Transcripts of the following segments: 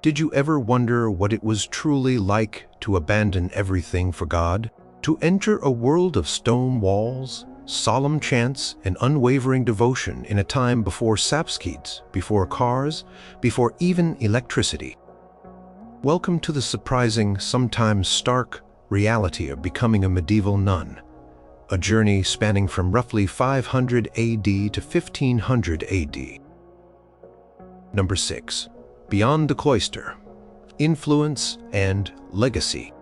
Did you ever wonder what it was truly like to abandon everything for God? To enter a world of stone walls, solemn chants, and unwavering devotion in a time before sapskits, before cars, before even electricity? Welcome to the surprising, sometimes stark, reality of becoming a medieval nun. A journey spanning from roughly 500 AD to 1500 AD. Number 6. Beyond the cloister. Influence and legacy.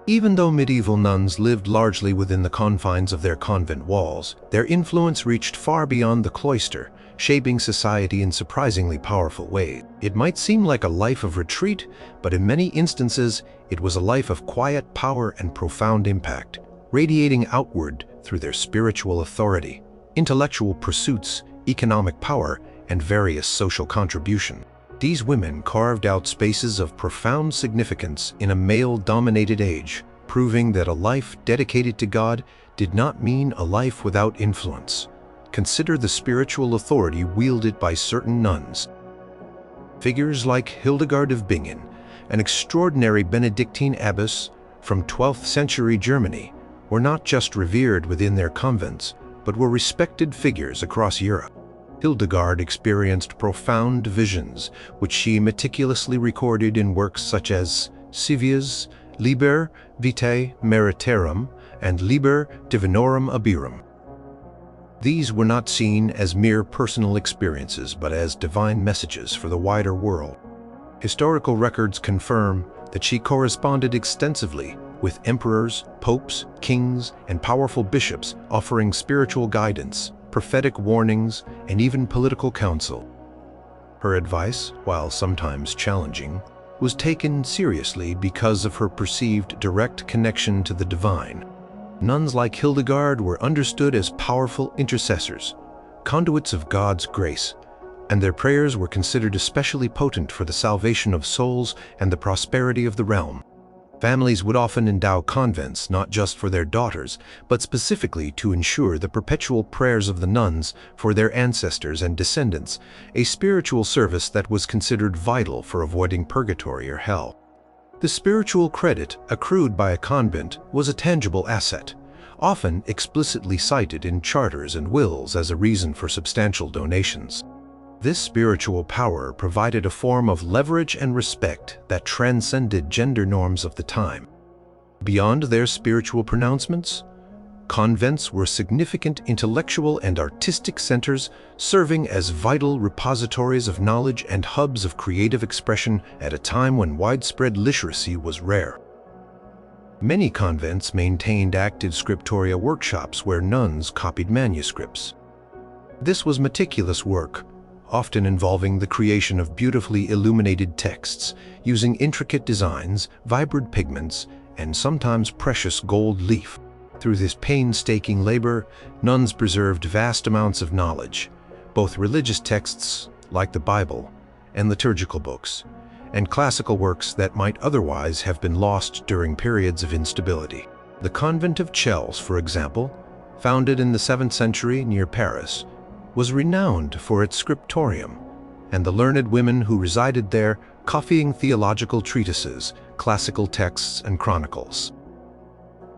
Even though medieval nuns lived largely within the confines of their convent walls, their influence reached far beyond the cloister, shaping society in surprisingly powerful ways. It might seem like a life of retreat, but in many instances, it was a life of quiet power and profound impact, radiating outward through their spiritual authority, intellectual pursuits, economic power, and various social contribution. These women carved out spaces of profound significance in a male-dominated age, proving that a life dedicated to God did not mean a life without influence. Consider the spiritual authority wielded by certain nuns. Figures like Hildegard of Bingen, an extraordinary Benedictine abbess from 12th century Germany, were not just revered within their convents, but were respected figures across Europe. Hildegard experienced profound visions, which she meticulously recorded in works such as Civias, Liber Vitae Meritarum, and Liber Divinorum Abirum. These were not seen as mere personal experiences, but as divine messages for the wider world. Historical records confirm that she corresponded extensively with emperors, popes, kings, and powerful bishops, offering spiritual guidance, prophetic warnings, and even political counsel. Her advice, while sometimes challenging, was taken seriously because of her perceived direct connection to the divine. Nuns like Hildegard were understood as powerful intercessors, conduits of God's grace, and their prayers were considered especially potent for the salvation of souls and the prosperity of the realm. Families would often endow convents not just for their daughters, but specifically to ensure the perpetual prayers of the nuns for their ancestors and descendants, a spiritual service that was considered vital for avoiding purgatory or hell. The spiritual credit accrued by a convent was a tangible asset, often explicitly cited in charters and wills as a reason for substantial donations. This spiritual power provided a form of leverage and respect that transcended gender norms of the time. Beyond their spiritual pronouncements, convents were significant intellectual and artistic centers, serving as vital repositories of knowledge and hubs of creative expression at a time when widespread literacy was rare. Many convents maintained active scriptoria workshops where nuns copied manuscripts. This was meticulous work, often involving the creation of beautifully illuminated texts using intricate designs, vibrant pigments, and sometimes precious gold leaf. Through this painstaking labor, nuns preserved vast amounts of knowledge, both religious texts, like the Bible, and liturgical books, and classical works that might otherwise have been lost during periods of instability. The convent of Chelles, for example, founded in the 7th century near Paris, was renowned for its scriptorium, and the learned women who resided there copying theological treatises, classical texts, and chronicles.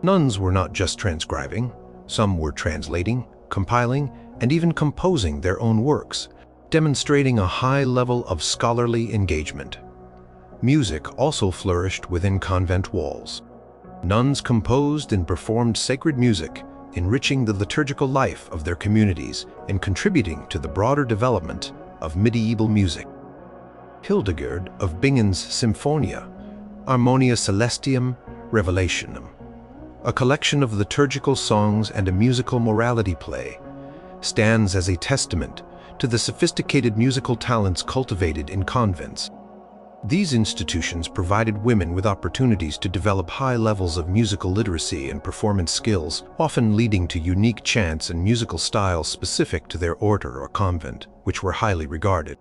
Nuns were not just transcribing, some were translating, compiling, and even composing their own works, demonstrating a high level of scholarly engagement. Music also flourished within convent walls. Nuns composed and performed sacred music, enriching the liturgical life of their communities and contributing to the broader development of medieval music. Hildegard of Bingen's Symphonia, Harmonia Celestium Revelationum, a collection of liturgical songs and a musical morality play, stands as a testament to the sophisticated musical talents cultivated in convents. These institutions provided women with opportunities to develop high levels of musical literacy and performance skills, often leading to unique chants and musical styles specific to their order or convent, which were highly regarded.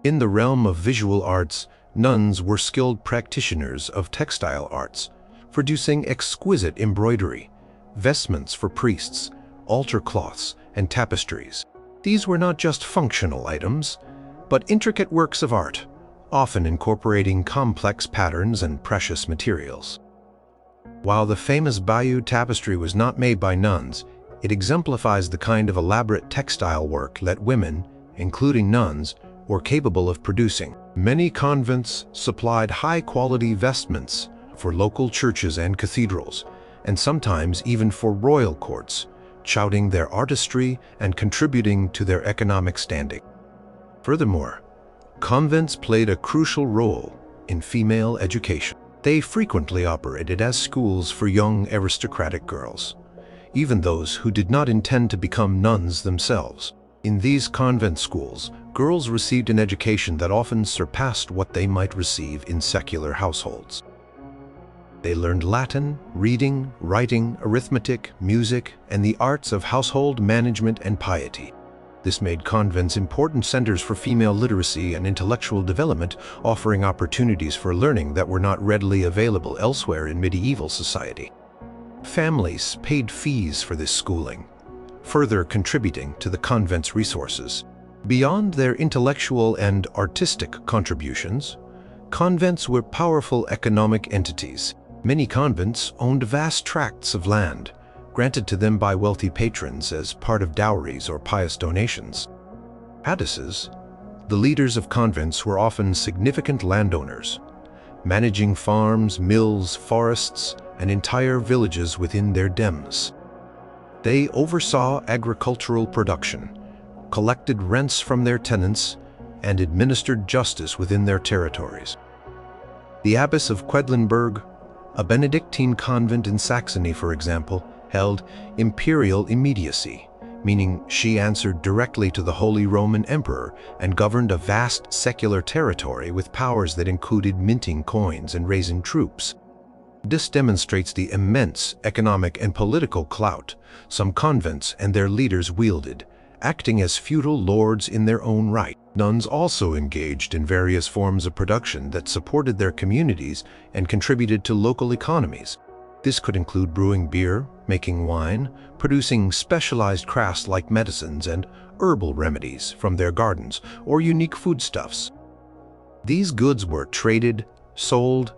In the realm of visual arts, nuns were skilled practitioners of textile arts, producing exquisite embroidery, vestments for priests, altar cloths, and tapestries. These were not just functional items, but intricate works of art, often incorporating complex patterns and precious materials. While the famous Bayeux tapestry was not made by nuns, it exemplifies the kind of elaborate textile work that women, including nuns, were capable of producing. Many convents supplied high-quality vestments for local churches and cathedrals, and sometimes even for royal courts, touting their artistry and contributing to their economic standing. Furthermore, convents played a crucial role in female education. They frequently operated as schools for young aristocratic girls, even those who did not intend to become nuns themselves. In these convent schools, girls received an education that often surpassed what they might receive in secular households. They learned Latin, reading, writing, arithmetic, music, and the arts of household management and piety. This made convents important centers for female literacy and intellectual development, offering opportunities for learning that were not readily available elsewhere in medieval society. Families paid fees for this schooling, further contributing to the convent's resources. Beyond their intellectual and artistic contributions, convents were powerful economic entities. Many convents owned vast tracts of land, granted to them by wealthy patrons as part of dowries or pious donations. Abbesses, the leaders of convents, were often significant landowners, managing farms, mills, forests, and entire villages within their dems. They oversaw agricultural production, collected rents from their tenants, and administered justice within their territories. The Abbess of Quedlinburg, a Benedictine convent in Saxony, for example, held imperial immediacy, meaning she answered directly to the Holy Roman Emperor and governed a vast secular territory with powers that included minting coins and raising troops. This demonstrates the immense economic and political clout some convents and their leaders wielded, acting as feudal lords in their own right. Nuns also engaged in various forms of production that supported their communities and contributed to local economies. This could include brewing beer, making wine, producing specialized crafts like medicines and herbal remedies from their gardens, or unique foodstuffs. These goods were traded, sold,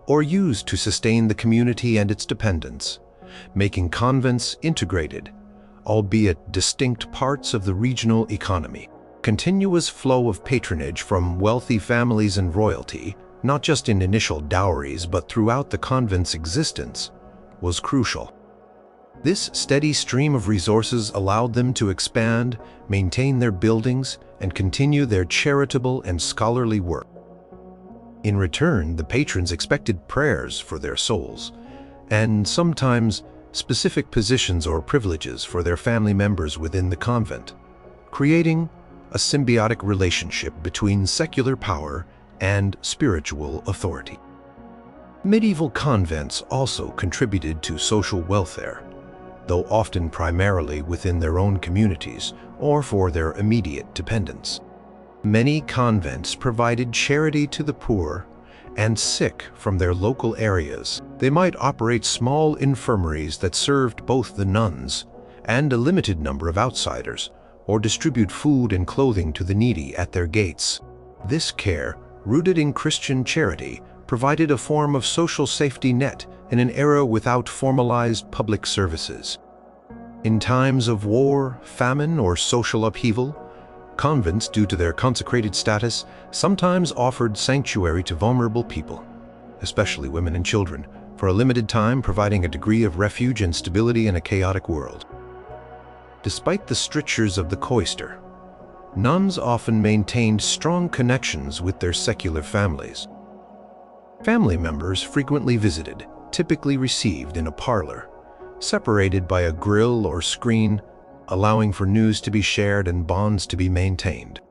or used to sustain the community and its dependents, making convents integrated, albeit distinct parts of the regional economy. Continuous flow of patronage from wealthy families and royalty, not just in initial dowries but throughout the convent's existence, was crucial. This steady stream of resources allowed them to expand, maintain their buildings, and continue their charitable and scholarly work. In return, the patrons expected prayers for their souls, and sometimes specific positions or privileges for their family members within the convent, creating a symbiotic relationship between secular power and spiritual authority. Medieval convents also contributed to social welfare, though often primarily within their own communities or for their immediate dependents. Many convents provided charity to the poor and sick from their local areas. They might operate small infirmaries that served both the nuns and a limited number of outsiders, or distribute food and clothing to the needy at their gates. This care, rooted in Christian charity, provided a form of social safety net in an era without formalized public services. In times of war, famine, or social upheaval, convents, due to their consecrated status, sometimes offered sanctuary to vulnerable people, especially women and children, for a limited time, providing a degree of refuge and stability in a chaotic world. Despite the strictures of the cloister, nuns often maintained strong connections with their secular families. Family members frequently visited, typically received in a parlor, separated by a grill or screen, allowing for news to be shared and bonds to be maintained.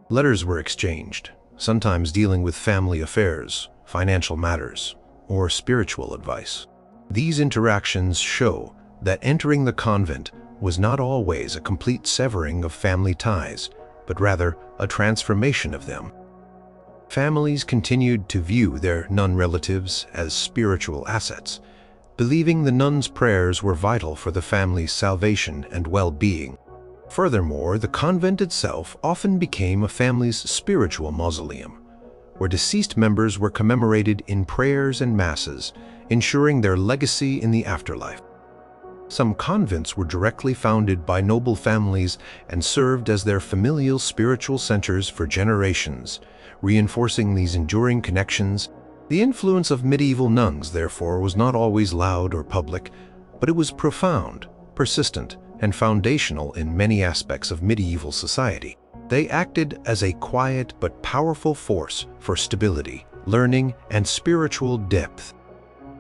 Letters were exchanged, sometimes dealing with family affairs, financial matters, or spiritual advice. These interactions show that entering the convent was not always a complete severing of family ties, but rather a transformation of them. Families continued to view their nun relatives as spiritual assets, believing the nuns' prayers were vital for the family's salvation and well-being. Furthermore, the convent itself often became a family's spiritual mausoleum, where deceased members were commemorated in prayers and masses, ensuring their legacy in the afterlife. Some convents were directly founded by noble families and served as their familial spiritual centers for generations, reinforcing these enduring connections. The influence of medieval nuns, therefore, was not always loud or public, but it was profound, persistent, and foundational in many aspects of medieval society. They acted as a quiet but powerful force for stability, learning, and spiritual depth.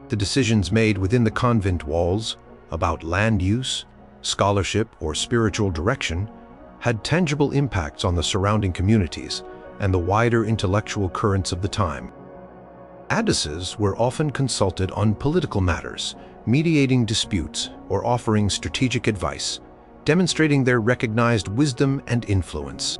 The decisions made within the convent walls about land use, scholarship, or spiritual direction had tangible impacts on the surrounding communities and the wider intellectual currents of the time. Abbesses were often consulted on political matters, mediating disputes or offering strategic advice, demonstrating their recognized wisdom and influence.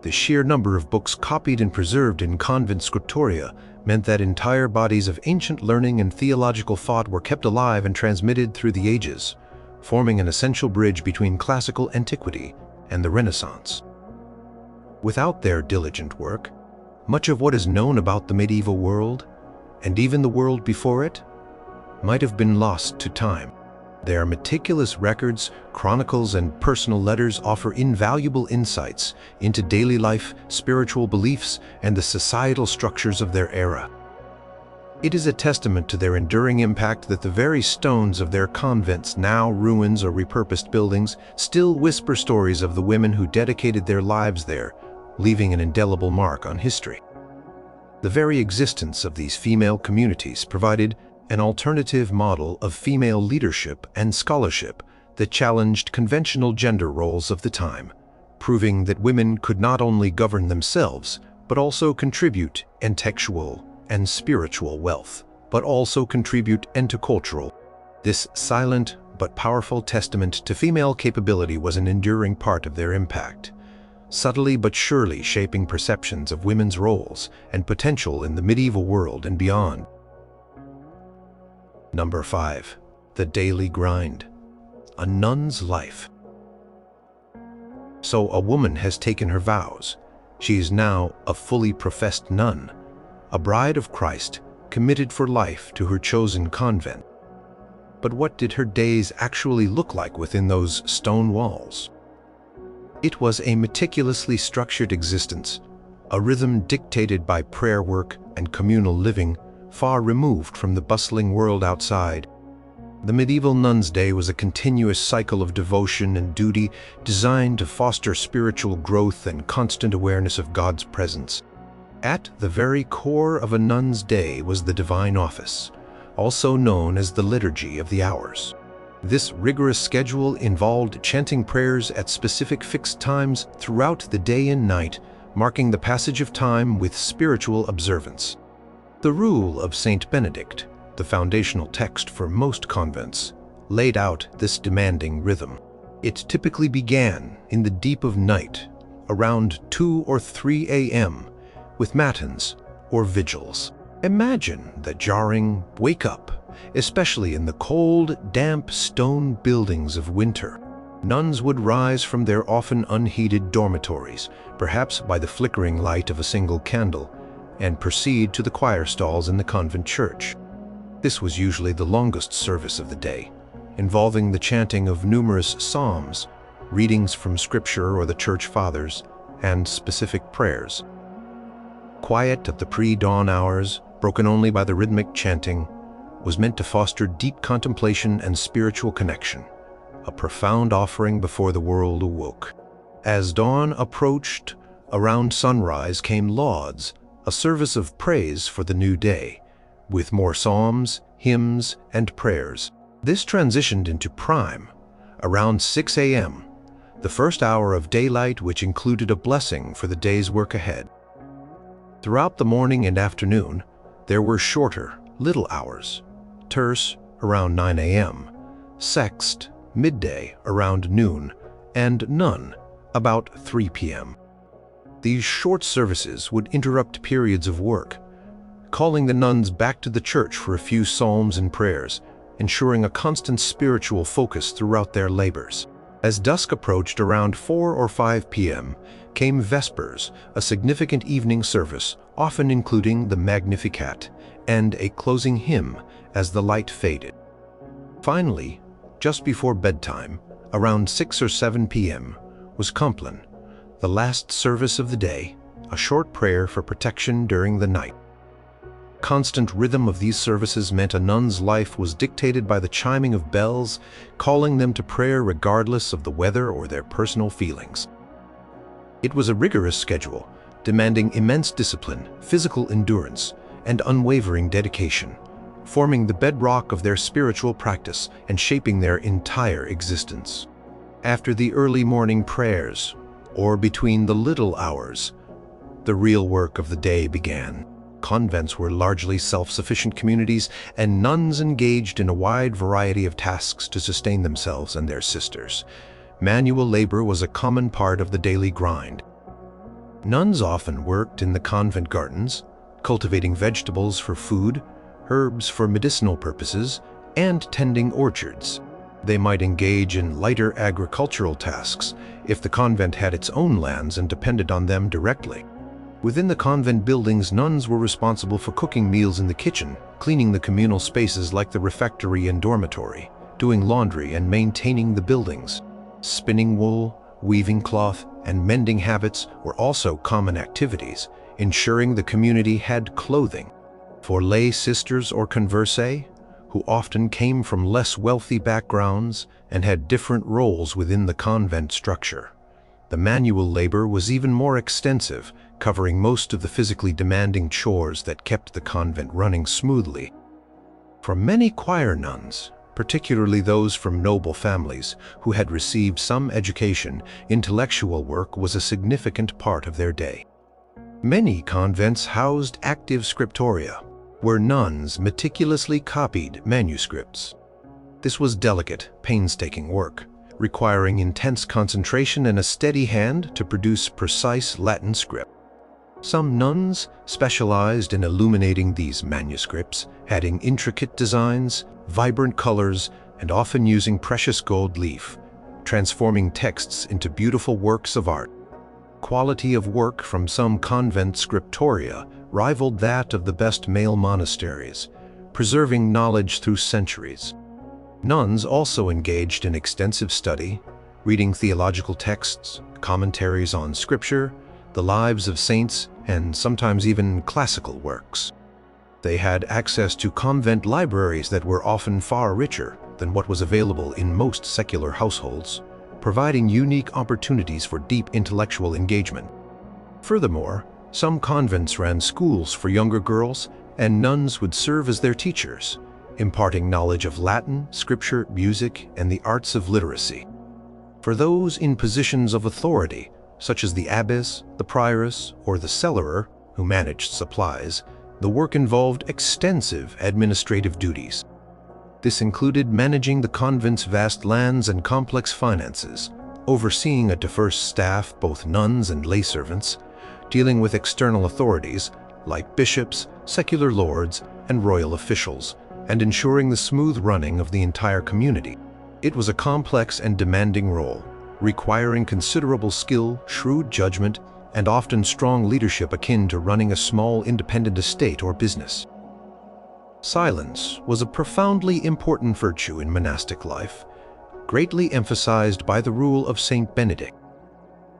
The sheer number of books copied and preserved in convent scriptoria meant that entire bodies of ancient learning and theological thought were kept alive and transmitted through the ages, forming an essential bridge between classical antiquity and the Renaissance. Without their diligent work, much of what is known about the medieval world, and even the world before it, might have been lost to time. Their meticulous records, chronicles, and personal letters offer invaluable insights into daily life, spiritual beliefs, and the societal structures of their era. It is a testament to their enduring impact that the very stones of their convents, now ruins or repurposed buildings, still whisper stories of the women who dedicated their lives there, leaving an indelible mark on history. The very existence of these female communities provided an alternative model of female leadership and scholarship that challenged conventional gender roles of the time, proving that women could not only govern themselves, but also contribute intellectual and spiritual wealth, but also contribute into cultural. This silent but powerful testament to female capability was an enduring part of their impact, subtly but surely shaping perceptions of women's roles and potential in the medieval world and beyond. Number 5. The daily grind. A nun's life. So a woman has taken her vows. She is now a fully professed nun, a bride of Christ, committed for life to her chosen convent. But what did her days actually look like within those stone walls? It was a meticulously structured existence, a rhythm dictated by prayer work and communal living, far removed from the bustling world outside. The medieval nun's day was a continuous cycle of devotion and duty designed to foster spiritual growth and constant awareness of God's presence. At the very core of a nun's day was the divine office, also known as the Liturgy of the Hours. This rigorous schedule involved chanting prayers at specific fixed times throughout the day and night, marking the passage of time with spiritual observance. The Rule of Saint Benedict, the foundational text for most convents, laid out this demanding rhythm. It typically began in the deep of night, around 2 or 3 a.m., with matins or vigils. Imagine the jarring wake up, especially in the cold, damp stone buildings of winter. Nuns would rise from their often unheated dormitories, perhaps by the flickering light of a single candle, and proceed to the choir stalls in the convent church. This was usually the longest service of the day, involving the chanting of numerous psalms, readings from scripture or the church fathers, and specific prayers. Quiet at the pre-dawn hours, broken only by the rhythmic chanting, was meant to foster deep contemplation and spiritual connection, a profound offering before the world awoke. As dawn approached, around sunrise came lauds, a service of praise for the new day, with more psalms, hymns, and prayers. This transitioned into prime, around 6 a.m., the first hour of daylight, which included a blessing for the day's work ahead. Throughout the morning and afternoon, there were shorter, little hours: terce around 9 a.m., sext midday around noon, and none about 3 p.m. These short services would interrupt periods of work, calling the nuns back to the church for a few psalms and prayers, ensuring a constant spiritual focus throughout their labors. As dusk approached around 4 or 5 p.m., came Vespers, a significant evening service, often including the Magnificat and a closing hymn as the light faded. Finally, just before bedtime, around 6 or 7 p.m., was Compline, the last service of the day, a short prayer for protection during the night. Constant rhythm of these services meant a nun's life was dictated by the chiming of bells, calling them to prayer regardless of the weather or their personal feelings. It was a rigorous schedule, demanding immense discipline, physical endurance, and unwavering dedication, forming the bedrock of their spiritual practice and shaping their entire existence. After the early morning prayers, or between the little hours, the real work of the day began. Convents were largely self-sufficient communities, and nuns engaged in a wide variety of tasks to sustain themselves and their sisters. Manual labor was a common part of the daily grind. Nuns often worked in the convent gardens, cultivating vegetables for food, herbs for medicinal purposes, and tending orchards. They might engage in lighter agricultural tasks if the convent had its own lands and depended on them directly. Within the convent buildings, nuns were responsible for cooking meals in the kitchen, cleaning the communal spaces like the refectory and dormitory, doing laundry and maintaining the buildings. Spinning wool, weaving cloth, and mending habits were also common activities, ensuring the community had clothing. For lay sisters or conversae, who often came from less wealthy backgrounds and had different roles within the convent structure, the manual labor was even more extensive, covering most of the physically demanding chores that kept the convent running smoothly. For many choir nuns, particularly those from noble families who had received some education, intellectual work was a significant part of their day. Many convents housed active scriptoria, where nuns meticulously copied manuscripts. This was delicate, painstaking work, requiring intense concentration and a steady hand to produce precise Latin script. Some nuns specialized in illuminating these manuscripts, adding intricate designs, vibrant colors, and often using precious gold leaf, transforming texts into beautiful works of art. Quality of work from some convent scriptoria rivaled that of the best male monasteries, preserving knowledge through centuries. Nuns also engaged in extensive study, reading theological texts, commentaries on scripture, the lives of saints, and sometimes even classical works. They had access to convent libraries that were often far richer than what was available in most secular households, providing unique opportunities for deep intellectual engagement. Furthermore, some convents ran schools for younger girls, and nuns would serve as their teachers, imparting knowledge of Latin, scripture, music, and the arts of literacy. For those in positions of authority, such as the abbess, the prioress, or the cellarer, who managed supplies, the work involved extensive administrative duties. This included managing the convent's vast lands and complex finances, overseeing a diverse staff, both nuns and lay servants, dealing with external authorities like bishops, secular lords, and royal officials, and ensuring the smooth running of the entire community. It was a complex and demanding role, requiring considerable skill, shrewd judgment, and often strong leadership akin to running a small independent estate or business. Silence was a profoundly important virtue in monastic life, greatly emphasized by the rule of Saint Benedict.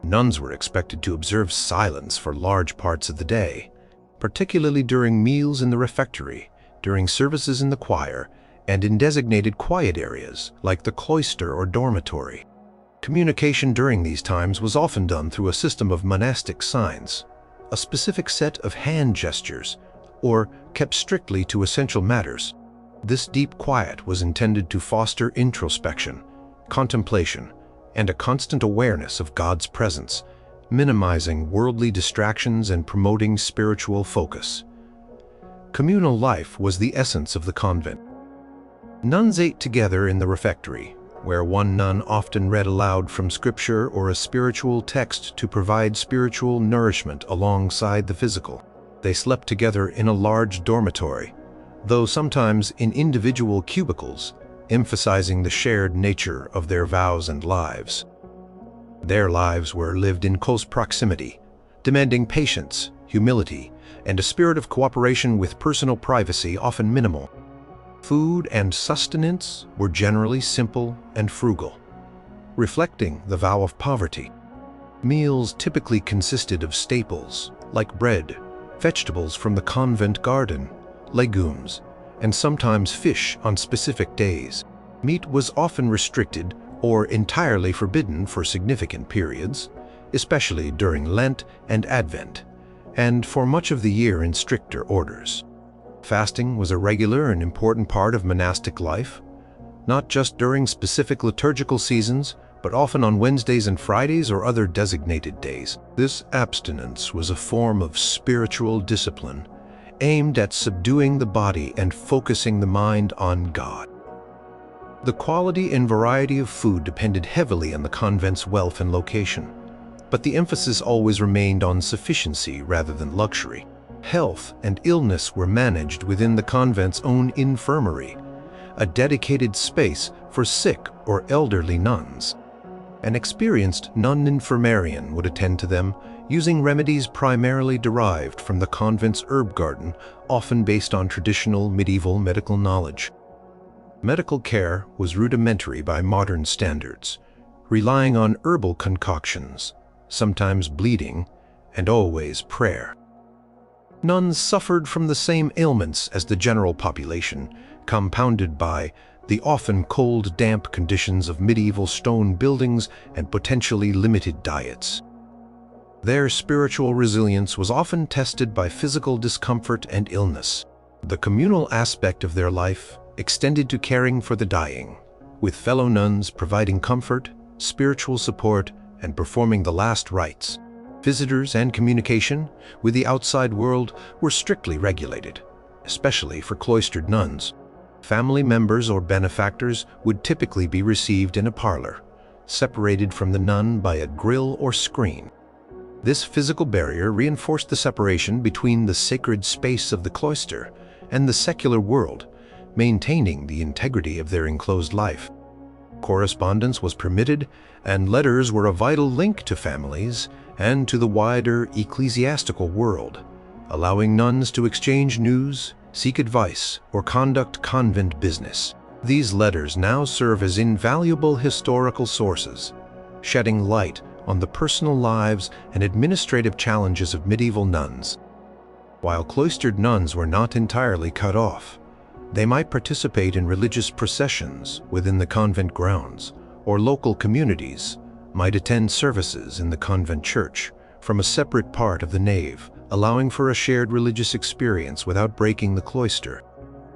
Nuns were expected to observe silence for large parts of the day, particularly during meals in the refectory, during services in the choir, and in designated quiet areas like the cloister or dormitory. Communication during these times was often done through a system of monastic signs, a specific set of hand gestures, or kept strictly to essential matters. This deep quiet was intended to foster introspection, contemplation, and a constant awareness of God's presence, minimizing worldly distractions and promoting spiritual focus. Communal life was the essence of the convent. Nuns ate together in the refectory, where one nun often read aloud from scripture or a spiritual text to provide spiritual nourishment alongside the physical. They slept together in a large dormitory, though sometimes in individual cubicles, emphasizing the shared nature of their vows and lives. Their lives were lived in close proximity, demanding patience, humility, and a spirit of cooperation with personal privacy often minimal. Food and sustenance were generally simple and frugal, reflecting the vow of poverty. Meals typically consisted of staples like bread, vegetables from the convent garden, legumes, and sometimes fish on specific days. Meat was often restricted or entirely forbidden for significant periods, especially during Lent and Advent, and for much of the year in stricter orders. Fasting was a regular and important part of monastic life, not just during specific liturgical seasons, but often on Wednesdays and Fridays or other designated days. This abstinence was a form of spiritual discipline aimed at subduing the body and focusing the mind on God. The quality and variety of food depended heavily on the convent's wealth and location, but the emphasis always remained on sufficiency rather than luxury. Health and illness were managed within the convent's own infirmary, a dedicated space for sick or elderly nuns. An experienced nun-infirmarian would attend to them, using remedies primarily derived from the convent's herb garden, often based on traditional medieval medical knowledge. Medical care was rudimentary by modern standards, relying on herbal concoctions, sometimes bleeding, and always prayer. Nuns suffered from the same ailments as the general population, compounded by the often cold, damp conditions of medieval stone buildings and potentially limited diets. Their spiritual resilience was often tested by physical discomfort and illness. The communal aspect of their life extended to caring for the dying, with fellow nuns providing comfort, spiritual support, and performing the last rites. Visitors and communication with the outside world were strictly regulated, especially for cloistered nuns. Family members or benefactors would typically be received in a parlor, separated from the nun by a grille or screen. This physical barrier reinforced the separation between the sacred space of the cloister and the secular world, maintaining the integrity of their enclosed life. Correspondence was permitted, and letters were a vital link to families and to the wider ecclesiastical world, allowing nuns to exchange news, seek advice, or conduct convent business. These letters now serve as invaluable historical sources, shedding light on the personal lives and administrative challenges of medieval nuns. While cloistered nuns were not entirely cut off, they might participate in religious processions within the convent grounds, or local communities might attend services in the convent church from a separate part of the nave, allowing for a shared religious experience without breaking the cloister.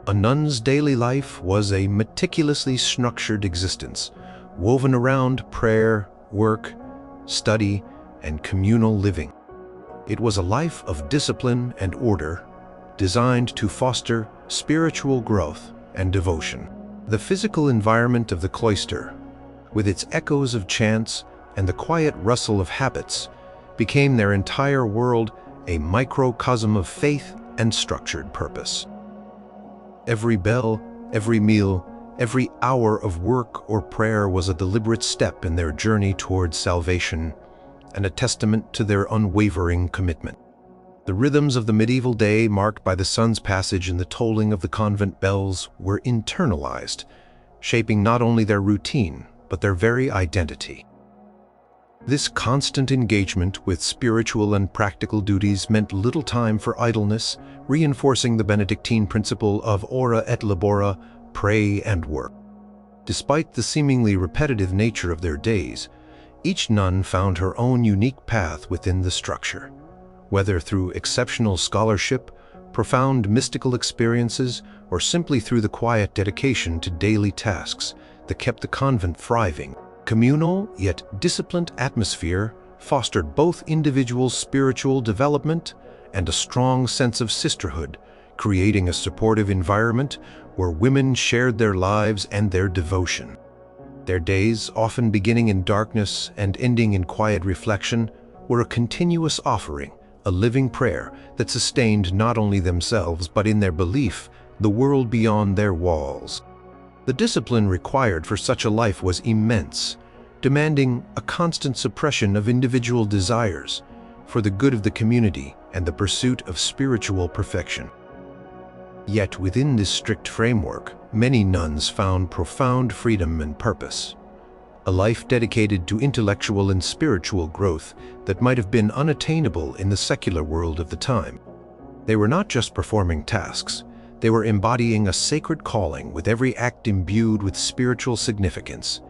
A nun's daily life was a meticulously structured existence, woven around prayer, work, study, and communal living. It was a life of discipline and order, designed to foster spiritual growth and devotion. The physical environment of the cloister, with its echoes of chants and the quiet rustle of habits, became their entire world, a microcosm of faith and structured purpose. Every bell, every meal, every hour of work or prayer was a deliberate step in their journey towards salvation and a testament to their unwavering commitment. The rhythms of the medieval day, marked by the sun's passage and the tolling of the convent bells, were internalized, shaping not only their routine, but their very identity. This constant engagement with spiritual and practical duties meant little time for idleness, reinforcing the Benedictine principle of ora et labora, pray and work. Despite the seemingly repetitive nature of their days, each nun found her own unique path within the structure. Whether through exceptional scholarship, profound mystical experiences, or simply through the quiet dedication to daily tasks that kept the convent thriving, communal yet disciplined atmosphere fostered both individual spiritual development and a strong sense of sisterhood, creating a supportive environment where women shared their lives and their devotion. Their days, often beginning in darkness and ending in quiet reflection, were a continuous offering, a living prayer that sustained not only themselves but, in their belief, the world beyond their walls. The discipline required for such a life was immense, demanding a constant suppression of individual desires for the good of the community and the pursuit of spiritual perfection. Yet within this strict framework, many nuns found profound freedom and purpose, a life dedicated to intellectual and spiritual growth that might have been unattainable in the secular world of the time. They were not just performing tasks, they were embodying a sacred calling with every act imbued with spiritual significance,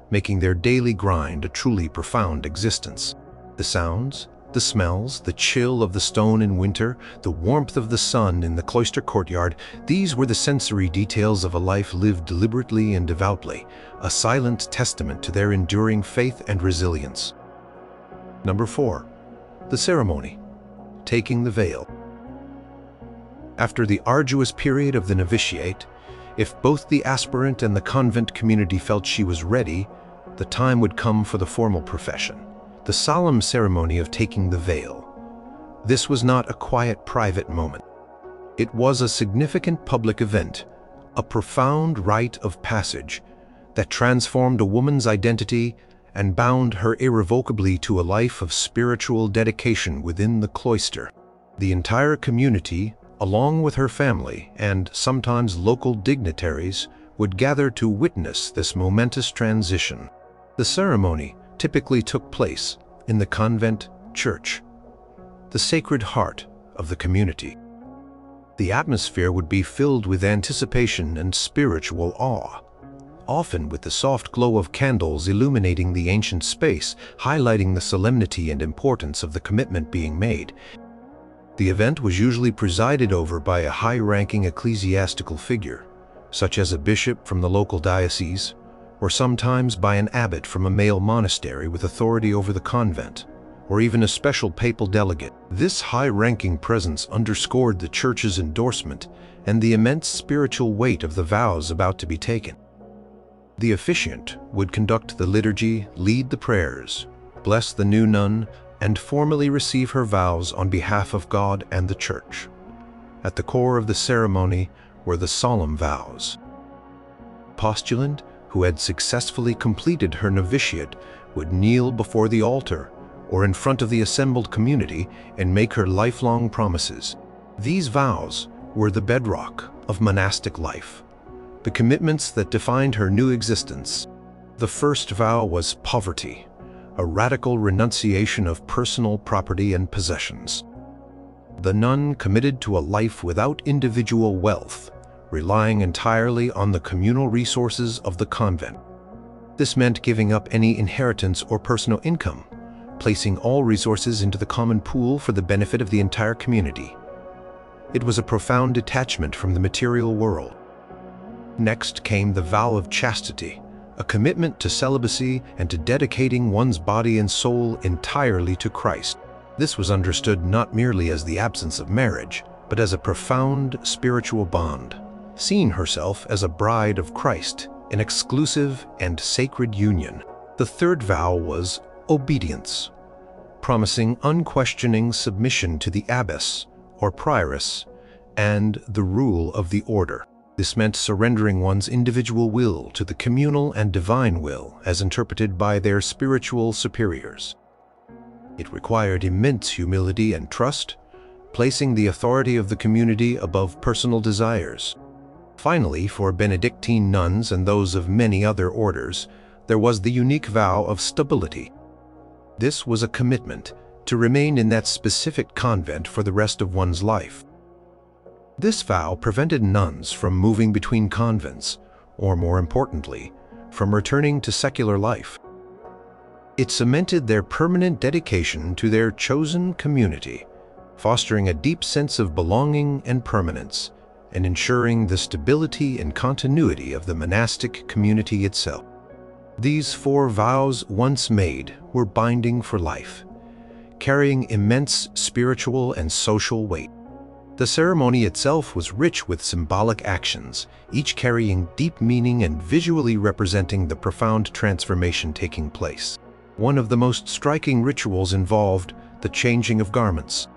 making their daily grind a truly profound existence. The sounds, the smells, the chill of the stone in winter, the warmth of the sun in the cloister courtyard, these were the sensory details of a life lived deliberately and devoutly, a silent testament to their enduring faith and resilience. Number 4. The ceremony. Taking the veil. After the arduous period of the novitiate, if both the aspirant and the convent community felt she was ready, the time would come for the formal profession, the solemn ceremony of taking the veil. This was not a quiet, private moment. It was a significant public event, a profound rite of passage that transformed a woman's identity and bound her irrevocably to a life of spiritual dedication within the cloister. The entire community, along with her family and sometimes local dignitaries, would gather to witness this momentous transition. The ceremony typically took place in the convent church, the sacred heart of the community. The atmosphere would be filled with anticipation and spiritual awe, often with the soft glow of candles illuminating the ancient space, highlighting the solemnity and importance of the commitment being made. The event was usually presided over by a high-ranking ecclesiastical figure, such as a bishop from the local diocese, or sometimes by an abbot from a male monastery with authority over the convent, or even a special papal delegate. This high-ranking presence underscored the church's endorsement and the immense spiritual weight of the vows about to be taken. The officiant would conduct the liturgy, lead the prayers, bless the new nun, and formally receive her vows on behalf of God and the Church. At the core of the ceremony were the solemn vows. Postulant, who had successfully completed her novitiate, would kneel before the altar or in front of the assembled community and make her lifelong promises. These vows were the bedrock of monastic life, the commitments that defined her new existence. The first vow was poverty, a radical renunciation of personal property and possessions. The nun committed to a life without individual wealth, relying entirely on the communal resources of the convent. This meant giving up any inheritance or personal income, placing all resources into the common pool for the benefit of the entire community. It was a profound detachment from the material world. Next came the vow of chastity, a commitment to celibacy and to dedicating one's body and soul entirely to Christ. This was understood not merely as the absence of marriage, but as a profound spiritual bond, seeing herself as a bride of Christ, an exclusive and sacred union. The third vow was obedience, promising unquestioning submission to the abbess or prioress and the rule of the order. This meant surrendering one's individual will to the communal and divine will as interpreted by their spiritual superiors. It required immense humility and trust, placing the authority of the community above personal desires. Finally, for Benedictine nuns and those of many other orders, there was the unique vow of stability. This was a commitment to remain in that specific convent for the rest of one's life. This vow prevented nuns from moving between convents, or more importantly, from returning to secular life. It cemented their permanent dedication to their chosen community, fostering a deep sense of belonging and permanence, and ensuring the stability and continuity of the monastic community itself. These 4 vows, once made, were binding for life, carrying immense spiritual and social weight. The ceremony itself was rich with symbolic actions, each carrying deep meaning and visually representing the profound transformation taking place. One of the most striking rituals involved the changing of garments.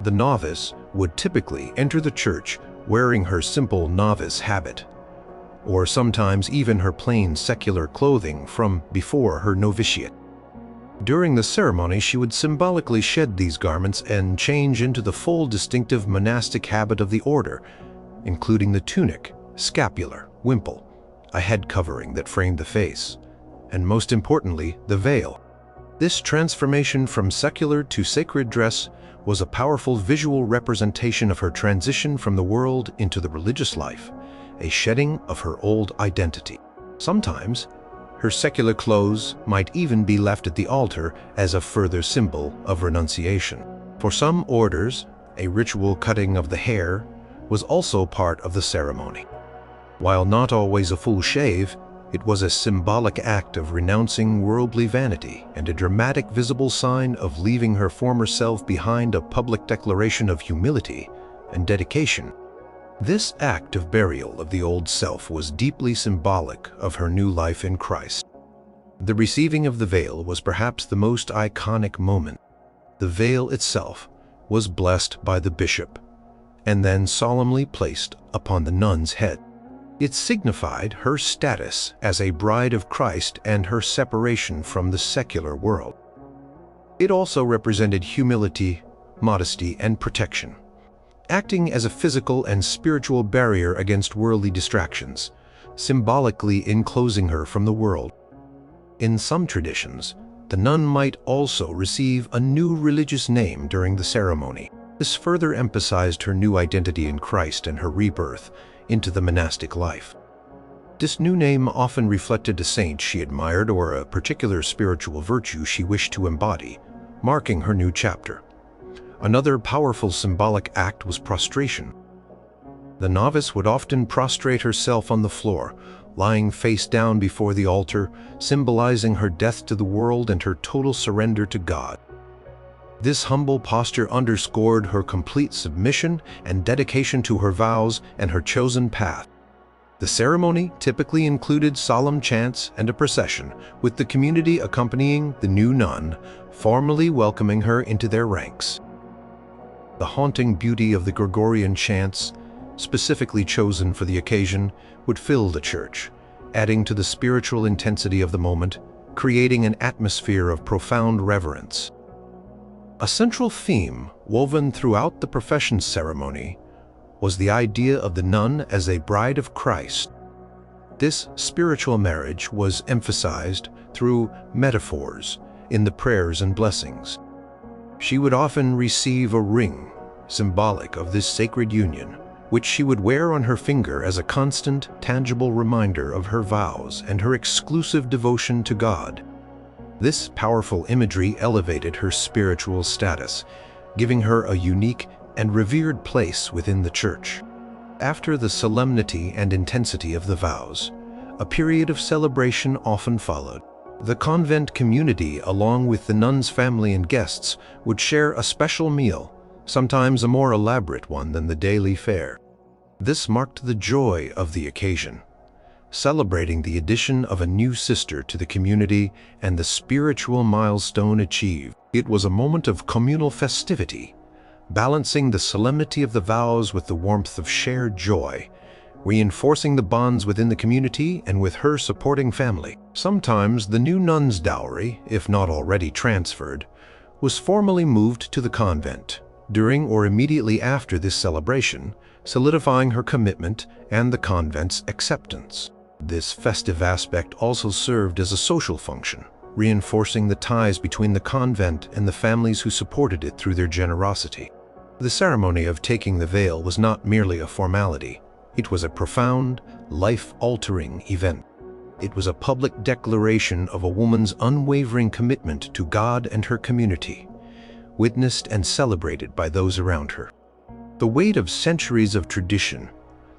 The novice would typically enter the church wearing her simple novice habit, or sometimes even her plain secular clothing from before her novitiate. During the ceremony, she would symbolically shed these garments and change into the full distinctive monastic habit of the order, including the tunic, scapular, wimple, a head covering that framed the face, and most importantly, the veil. This transformation from secular to sacred dress was a powerful visual representation of her transition from the world into the religious life, a shedding of her old identity. Sometimes, her secular clothes might even be left at the altar as a further symbol of renunciation. For some orders, a ritual cutting of the hair was also part of the ceremony. While not always a full shave, it was a symbolic act of renouncing worldly vanity and a dramatic visible sign of leaving her former self behind, a public declaration of humility and dedication. This act of burial of the old self was deeply symbolic of her new life in Christ. The receiving of the veil was perhaps the most iconic moment. The veil itself was blessed by the bishop and then solemnly placed upon the nun's head. It signified her status as a bride of Christ and her separation from the secular world. It also represented humility, modesty, and protection, acting as a physical and spiritual barrier against worldly distractions, symbolically enclosing her from the world. In some traditions, the nun might also receive a new religious name during the ceremony. This further emphasized her new identity in Christ and her rebirth into the monastic life. This new name often reflected a saint she admired or a particular spiritual virtue she wished to embody, marking her new chapter. Another powerful symbolic act was prostration. The novice would often prostrate herself on the floor, lying face down before the altar, symbolizing her death to the world and her total surrender to God. This humble posture underscored her complete submission and dedication to her vows and her chosen path. The ceremony typically included solemn chants and a procession, with the community accompanying the new nun, formally welcoming her into their ranks. The haunting beauty of the Gregorian chants, specifically chosen for the occasion, would fill the church, adding to the spiritual intensity of the moment, creating an atmosphere of profound reverence. A central theme woven throughout the profession ceremony was the idea of the nun as a bride of Christ. This spiritual marriage was emphasized through metaphors in the prayers and blessings. She would often receive a ring, symbolic of this sacred union, which she would wear on her finger as a constant, tangible reminder of her vows and her exclusive devotion to God. This powerful imagery elevated her spiritual status, giving her a unique and revered place within the church. After the solemnity and intensity of the vows, a period of celebration often followed. The convent community, along with the nun's family and guests, would share a special meal, sometimes a more elaborate one than the daily fare. This marked the joy of the occasion, celebrating the addition of a new sister to the community and the spiritual milestone achieved. It was a moment of communal festivity, balancing the solemnity of the vows with the warmth of shared joy, reinforcing the bonds within the community and with her supporting family. Sometimes the new nun's dowry, if not already transferred, was formally moved to the convent during or immediately after this celebration, solidifying her commitment and the convent's acceptance. This festive aspect also served as a social function, reinforcing the ties between the convent and the families who supported it through their generosity. The ceremony of taking the veil was not merely a formality. It was a profound, life-altering event. It was a public declaration of a woman's unwavering commitment to God and her community, witnessed and celebrated by those around her. The weight of centuries of tradition,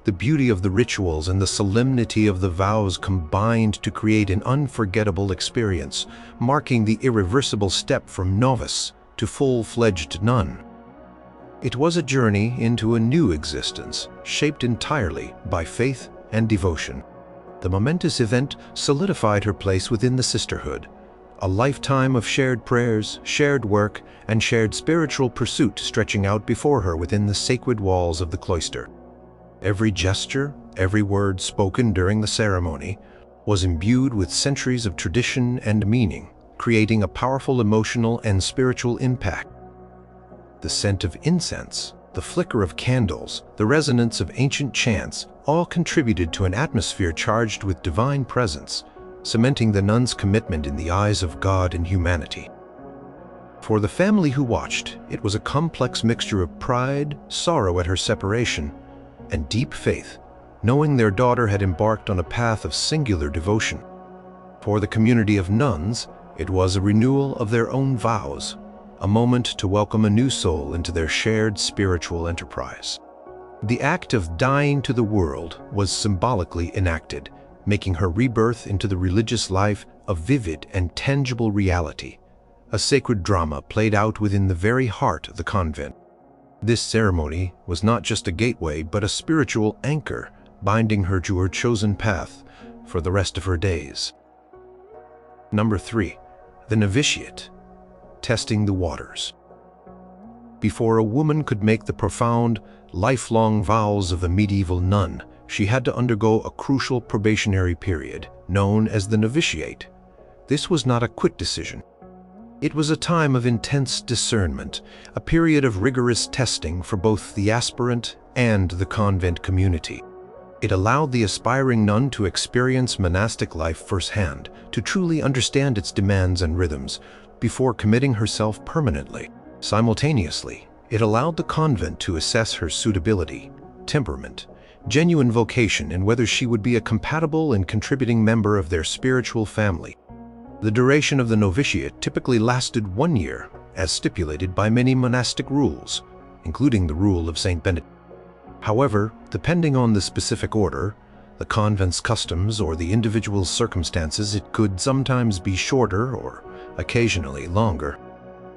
the beauty of the rituals, and the solemnity of the vows combined to create an unforgettable experience, marking the irreversible step from novice to full-fledged nun. It was a journey into a new existence, shaped entirely by faith and devotion. The momentous event solidified her place within the sisterhood, a lifetime of shared prayers, shared work, and shared spiritual pursuit stretching out before her within the sacred walls of the cloister. Every gesture, Every word spoken during the ceremony was imbued with centuries of tradition and meaning, creating a powerful emotional and spiritual impact. The scent of incense, the flicker of candles, the resonance of ancient chants all contributed to an atmosphere charged with divine presence, cementing the nuns' commitment in the eyes of God and humanity. For the family who watched, it was a complex mixture of pride, sorrow at her separation, and deep faith, knowing their daughter had embarked on a path of singular devotion. For the community of nuns, it was a renewal of their own vows, a moment to welcome a new soul into their shared spiritual enterprise. The act of dying to the world was symbolically enacted, making her rebirth into the religious life a vivid and tangible reality, a sacred drama played out within the very heart of the convent. This ceremony was not just a gateway, but a spiritual anchor, binding her to her chosen path for the rest of her days. Number 3. The novitiate, testing the waters. Before a woman could make the profound, lifelong vows of the medieval nun, she had to undergo a crucial probationary period, known as the novitiate. This was not a quick decision. It was a time of intense discernment, a period of rigorous testing for both the aspirant and the convent community. It allowed the aspiring nun to experience monastic life firsthand, to truly understand its demands and rhythms, before committing herself permanently. Simultaneously, it allowed the convent to assess her suitability, temperament, genuine vocation, and whether she would be a compatible and contributing member of their spiritual family. The duration of the novitiate typically lasted 1 year, as stipulated by many monastic rules, including the rule of Saint Benedict. However, depending on the specific order, the convent's customs, or the individual's circumstances, it could sometimes be shorter or occasionally longer.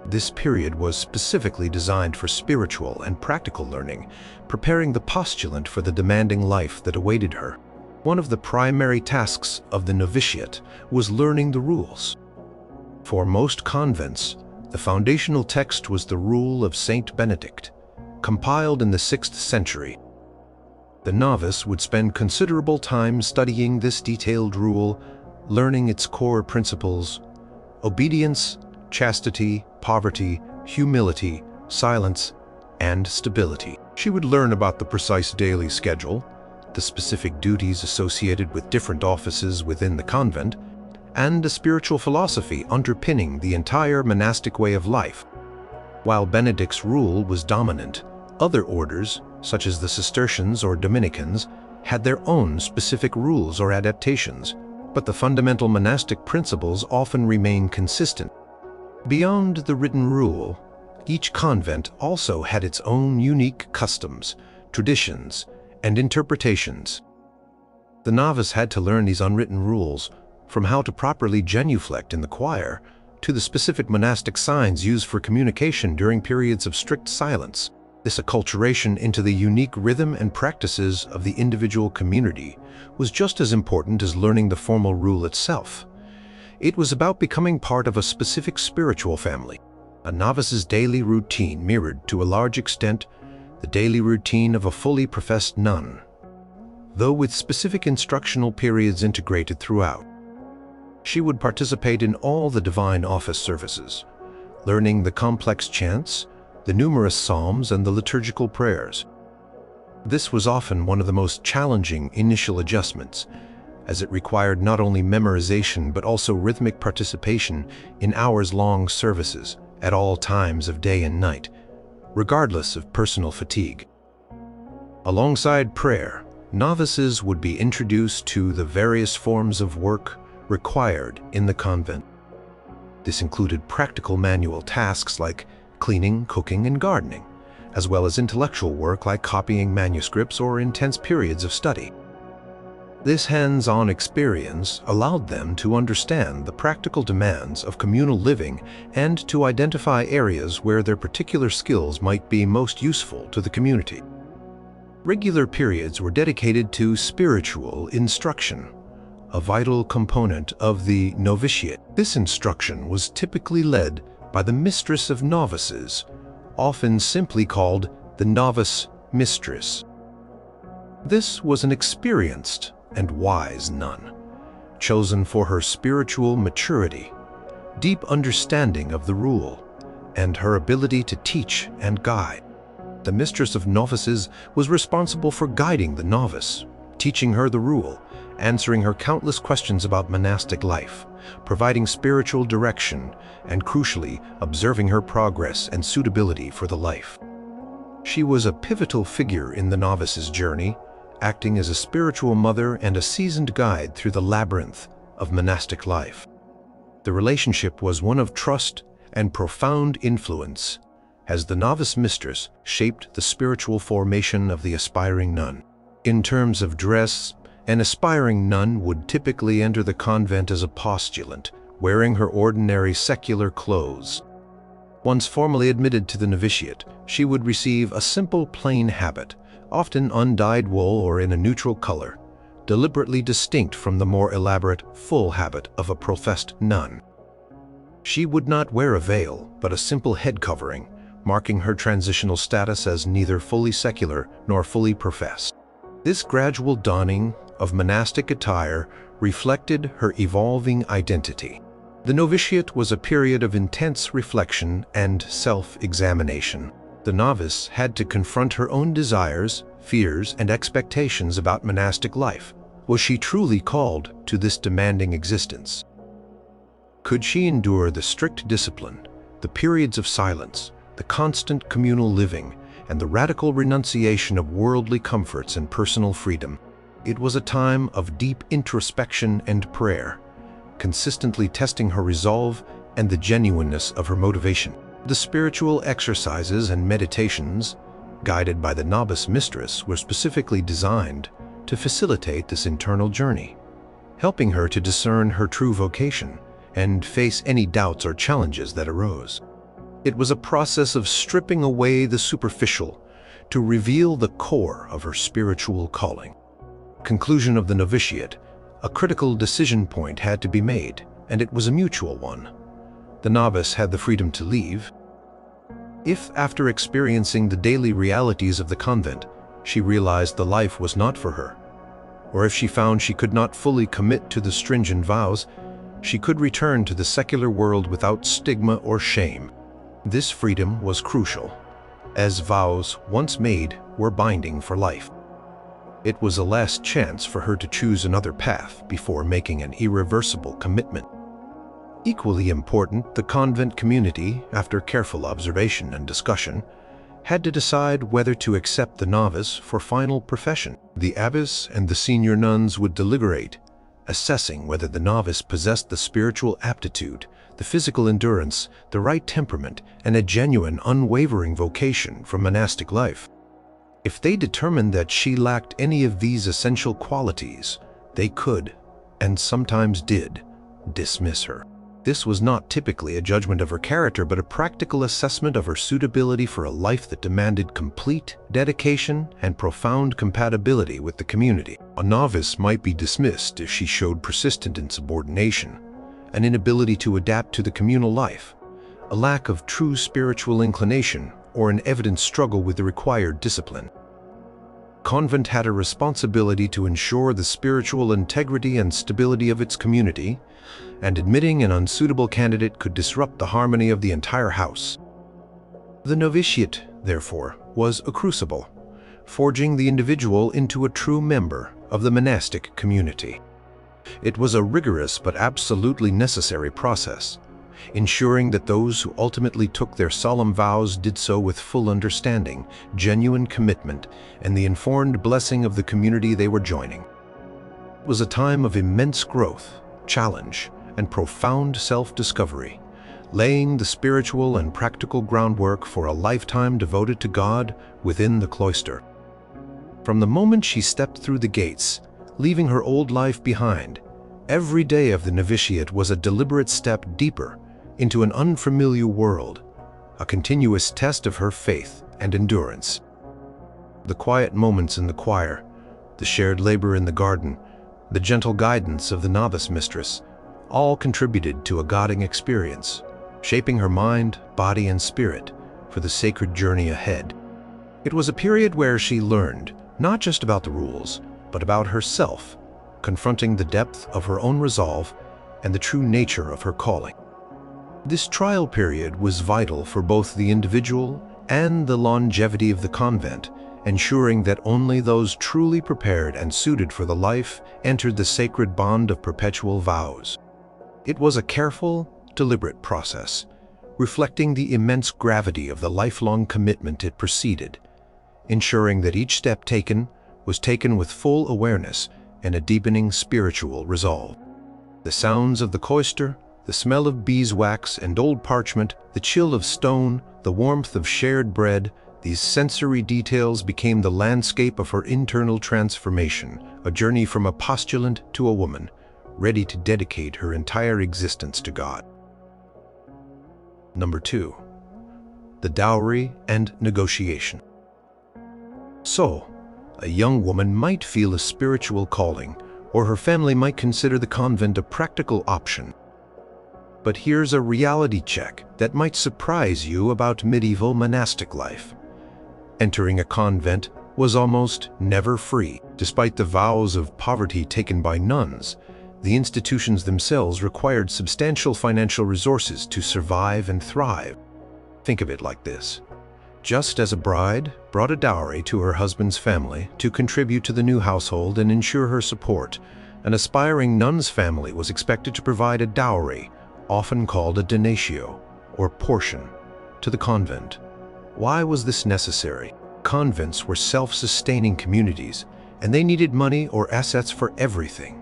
This period was specifically designed for spiritual and practical learning, preparing the postulant for the demanding life that awaited her. One of the primary tasks of the novitiate was learning the rules. For most convents, the foundational text was the Rule of Saint Benedict, compiled in the 6th century. The novice would spend considerable time studying this detailed rule, learning its core principles: obedience, chastity, poverty, humility, silence, and stability. She would learn about the precise daily schedule, the specific duties associated with different offices within the convent, and a spiritual philosophy underpinning the entire monastic way of life. While Benedict's rule was dominant, other orders, such as the Cistercians or Dominicans, had their own specific rules or adaptations, but the fundamental monastic principles often remain consistent. Beyond the written rule, each convent also had its own unique customs, traditions, and interpretations. The novice had to learn these unwritten rules, from how to properly genuflect in the choir, to the specific monastic signs used for communication during periods of strict silence. This acculturation into the unique rhythm and practices of the individual community was just as important as learning the formal rule itself. It was about becoming part of a specific spiritual family. A novice's daily routine mirrored, to a large extent, the daily routine of a fully professed nun, though with specific instructional periods integrated throughout. She would participate in all the divine office services, learning the complex chants, the numerous psalms, and the liturgical prayers. This was often one of the most challenging initial adjustments, as it required not only memorization but also rhythmic participation in hours-long services at all times of day and night, regardless of personal fatigue. Alongside prayer, novices would be introduced to the various forms of work required in the convent. This included practical manual tasks like cleaning, cooking, and gardening, as well as intellectual work like copying manuscripts or intense periods of study. This hands-on experience allowed them to understand the practical demands of communal living and to identify areas where their particular skills might be most useful to the community. Regular periods were dedicated to spiritual instruction, a vital component of the novitiate. This instruction was typically led by the mistress of novices, often simply called the novice mistress. This was an experienced and wise nun, chosen for her spiritual maturity, deep understanding of the rule, and her ability to teach and guide. The mistress of novices was responsible for guiding the novice, teaching her the rule, answering her countless questions about monastic life, providing spiritual direction, and crucially, observing her progress and suitability for the life. She was a pivotal figure in the novice's journey, acting as a spiritual mother and a seasoned guide through the labyrinth of monastic life. The relationship was one of trust and profound influence, as the novice mistress shaped the spiritual formation of the aspiring nun. In terms of dress, an aspiring nun would typically enter the convent as a postulant, wearing her ordinary secular clothes. Once formally admitted to the novitiate, she would receive a simple plain habit, often undyed wool or in a neutral color, deliberately distinct from the more elaborate full habit of a professed nun. She would not wear a veil, but a simple head covering, marking her transitional status as neither fully secular nor fully professed. This gradual donning of monastic attire reflected her evolving identity. The novitiate was a period of intense reflection and self-examination. The novice had to confront her own desires, fears, and expectations about monastic life. Was she truly called to this demanding existence? Could she endure the strict discipline, the periods of silence, the constant communal living, and the radical renunciation of worldly comforts and personal freedom? It was a time of deep introspection and prayer, consistently testing her resolve and the genuineness of her motivation. The spiritual exercises and meditations, guided by the novice mistress, were specifically designed to facilitate this internal journey, helping her to discern her true vocation and face any doubts or challenges that arose. It was a process of stripping away the superficial to reveal the core of her spiritual calling. Conclusion of the novitiate, a critical decision point had to be made, and it was a mutual one. The novice had the freedom to leave. If, after experiencing the daily realities of the convent, she realized the life was not for her, or if she found she could not fully commit to the stringent vows, she could return to the secular world without stigma or shame. This freedom was crucial, as vows once made were binding for life. It was a last chance for her to choose another path before making an irreversible commitment. Equally important, the convent community, after careful observation and discussion, had to decide whether to accept the novice for final profession. The abbess and the senior nuns would deliberate, assessing whether the novice possessed the spiritual aptitude, the physical endurance, the right temperament, and a genuine, unwavering vocation for monastic life. If they determined that she lacked any of these essential qualities, they could, and sometimes did, dismiss her. This was not typically a judgment of her character, but a practical assessment of her suitability for a life that demanded complete dedication and profound compatibility with the community. A novice might be dismissed if she showed persistent insubordination, an inability to adapt to the communal life, a lack of true spiritual inclination, or an evident struggle with the required discipline. Convent had a responsibility to ensure the spiritual integrity and stability of its community, and admitting an unsuitable candidate could disrupt the harmony of the entire house. The novitiate, therefore, was a crucible, forging the individual into a true member of the monastic community. It was a rigorous but absolutely necessary process, ensuring that those who ultimately took their solemn vows did so with full understanding, genuine commitment, and the informed blessing of the community they were joining. It was a time of immense growth, challenge, and profound self-discovery, laying the spiritual and practical groundwork for a lifetime devoted to God within the cloister. From the moment she stepped through the gates, leaving her old life behind, every day of the novitiate was a deliberate step deeper into an unfamiliar world, a continuous test of her faith and endurance. The quiet moments in the choir, the shared labor in the garden, the gentle guidance of the novice mistress, all contributed to a guiding experience, shaping her mind, body, and spirit for the sacred journey ahead. It was a period where she learned, not just about the rules, but about herself, confronting the depth of her own resolve and the true nature of her calling. This trial period was vital for both the individual and the longevity of the convent, ensuring that only those truly prepared and suited for the life entered the sacred bond of perpetual vows. It was a careful, deliberate process, reflecting the immense gravity of the lifelong commitment it preceded, ensuring that each step taken was taken with full awareness and a deepening spiritual resolve. The sounds of the cloister, the smell of beeswax and old parchment, the chill of stone, the warmth of shared bread, these sensory details became the landscape of her internal transformation, a journey from a postulant to a woman, ready to dedicate her entire existence to God. Number 2. The dowry and negotiation. So, a young woman might feel a spiritual calling, or her family might consider the convent a practical option. But here's a reality check that might surprise you about medieval monastic life. Entering a convent was almost never free. Despite the vows of poverty taken by nuns, the institutions themselves required substantial financial resources to survive and thrive. Think of it like this. Just as a bride brought a dowry to her husband's family to contribute to the new household and ensure her support, an aspiring nun's family was expected to provide a dowry, often called a donatio, or portion, to the convent. Why was this necessary? Convents were self-sustaining communities, and they needed money or assets for everything.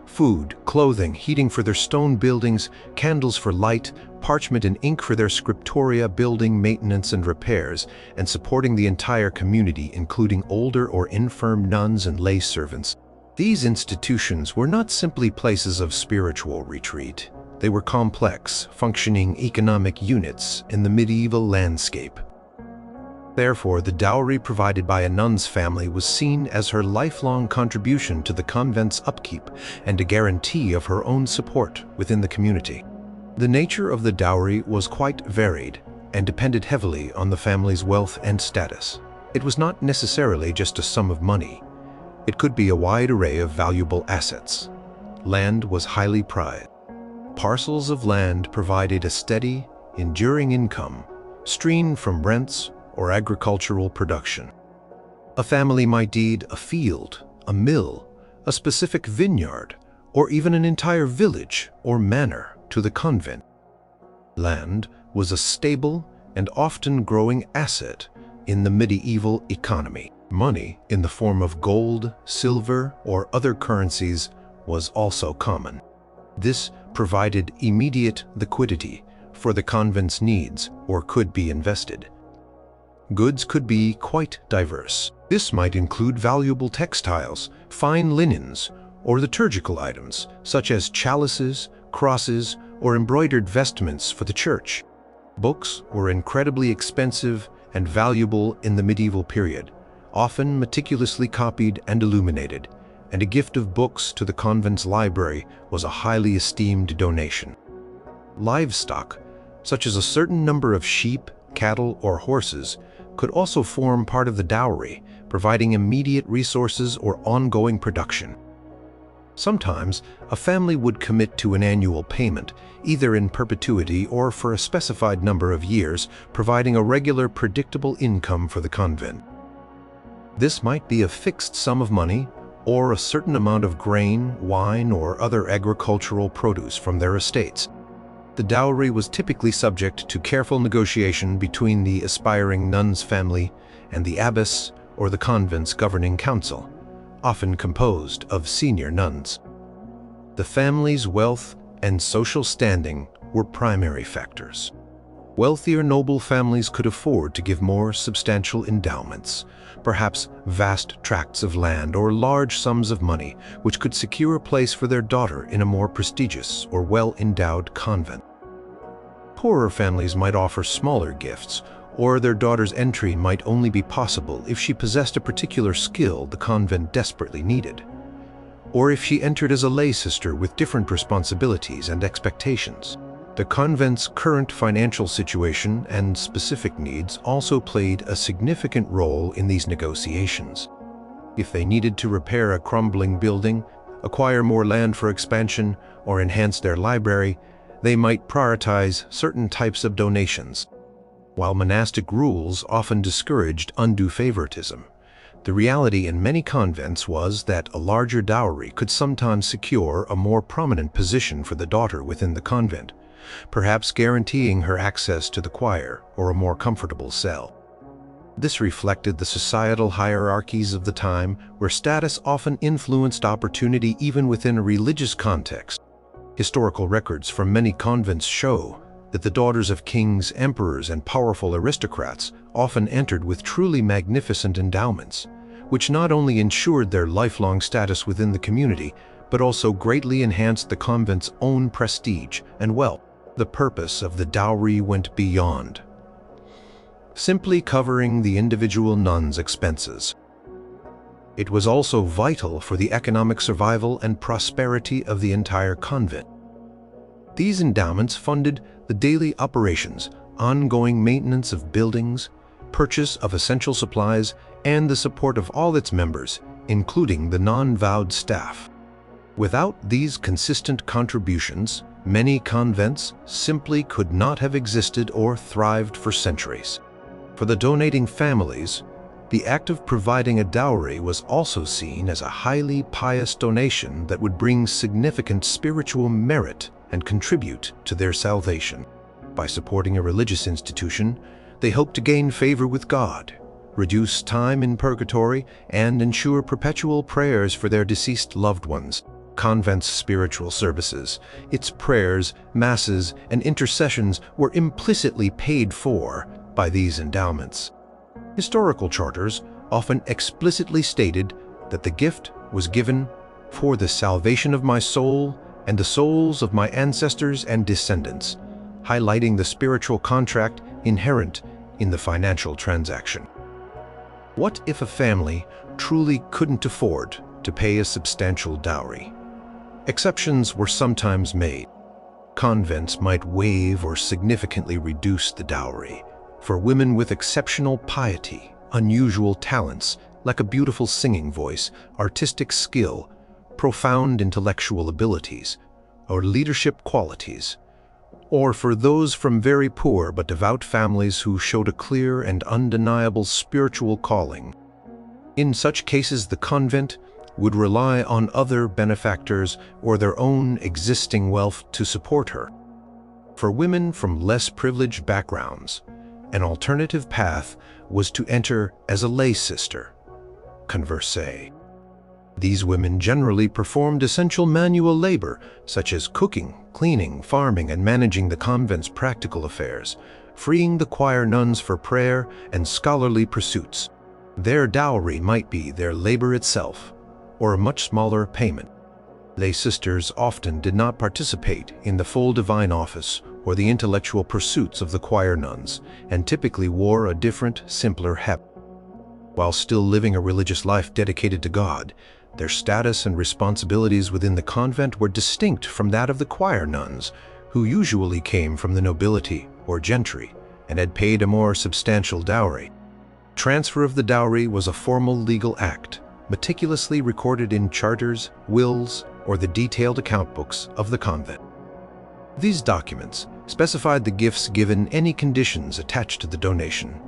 Food, clothing, heating for their stone buildings, candles for light, parchment and ink for their scriptoria, building maintenance and repairs, and supporting the entire community, including older or infirm nuns and lay servants. These institutions were not simply places of spiritual retreat. They were complex, functioning economic units in the medieval landscape. Therefore, the dowry provided by a nun's family was seen as her lifelong contribution to the convent's upkeep and a guarantee of her own support within the community. The nature of the dowry was quite varied and depended heavily on the family's wealth and status. It was not necessarily just a sum of money. It could be a wide array of valuable assets. Land was highly prized. Parcels of land provided a steady, enduring income, streamed from rents or agricultural production. A family might deed a field, a mill, a specific vineyard, or even an entire village or manor to the convent. Land was a stable and often growing asset in the medieval economy. Money in the form of gold, silver, or other currencies was also common. This provided immediate liquidity for the convent's needs or could be invested. Goods could be quite diverse. This might include valuable textiles, fine linens, or liturgical items such as chalices, crosses, or embroidered vestments for the church. Books were incredibly expensive and valuable in the medieval period, often meticulously copied and illuminated, and a gift of books to the convent's library was a highly esteemed donation. Livestock, such as a certain number of sheep, cattle, or horses, could also form part of the dowry, providing immediate resources or ongoing production. Sometimes, a family would commit to an annual payment, either in perpetuity or for a specified number of years, providing a regular, predictable income for the convent. This might be a fixed sum of money or a certain amount of grain, wine, or other agricultural produce from their estates. The dowry was typically subject to careful negotiation between the aspiring nun's family and the abbess or the convent's governing council, often composed of senior nuns. The family's wealth and social standing were primary factors. Wealthier noble families could afford to give more substantial endowments, perhaps vast tracts of land or large sums of money, which could secure a place for their daughter in a more prestigious or well-endowed convent. Poorer families might offer smaller gifts, or their daughter's entry might only be possible if she possessed a particular skill the convent desperately needed, or if she entered as a lay sister with different responsibilities and expectations. The convent's current financial situation and specific needs also played a significant role in these negotiations. If they needed to repair a crumbling building, acquire more land for expansion, or enhance their library, they might prioritize certain types of donations. While monastic rules often discouraged undue favoritism, the reality in many convents was that a larger dowry could sometimes secure a more prominent position for the daughter within the convent, perhaps guaranteeing her access to the choir or a more comfortable cell. This reflected the societal hierarchies of the time, where status often influenced opportunity even within a religious context. Historical records from many convents show that the daughters of kings, emperors, and powerful aristocrats often entered with truly magnificent endowments, which not only ensured their lifelong status within the community, but also greatly enhanced the convent's own prestige and wealth. The purpose of the dowry went beyond simply covering the individual nun's expenses. It was also vital for the economic survival and prosperity of the entire convent. These endowments funded the daily operations, ongoing maintenance of buildings, purchase of essential supplies, and the support of all its members, including the non-vowed staff. Without these consistent contributions, many convents simply could not have existed or thrived for centuries. For the donating families, the act of providing a dowry was also seen as a highly pious donation that would bring significant spiritual merit and contribute to their salvation. By supporting a religious institution, they hoped to gain favor with God, reduce time in purgatory, and ensure perpetual prayers for their deceased loved ones. Convent's spiritual services, its prayers, masses, and intercessions were implicitly paid for by these endowments. Historical charters often explicitly stated that the gift was given for the salvation of my soul and the souls of my ancestors and descendants, highlighting the spiritual contract inherent in the financial transaction. What if a family truly couldn't afford to pay a substantial dowry? Exceptions were sometimes made. Convents might waive or significantly reduce the dowry for women with exceptional piety, unusual talents like a beautiful singing voice, artistic skill, profound intellectual abilities, or leadership qualities, or for those from very poor but devout families who showed a clear and undeniable spiritual calling. In such cases, the convent would rely on other benefactors or their own existing wealth to support her. For women from less privileged backgrounds, an alternative path was to enter as a lay sister, converse. These women generally performed essential manual labor, such as cooking, cleaning, farming, and managing the convent's practical affairs, freeing the choir nuns for prayer and scholarly pursuits. Their dowry might be their labor itself, or a much smaller payment. Lay sisters often did not participate in the full divine office or the intellectual pursuits of the choir nuns, and typically wore a different, simpler habit. While still living a religious life dedicated to God, their status and responsibilities within the convent were distinct from that of the choir nuns, who usually came from the nobility or gentry and had paid a more substantial dowry. Transfer of the dowry was a formal legal act, meticulously recorded in charters, wills, or the detailed account books of the convent. These documents specified the gifts given, any conditions attached to the donation,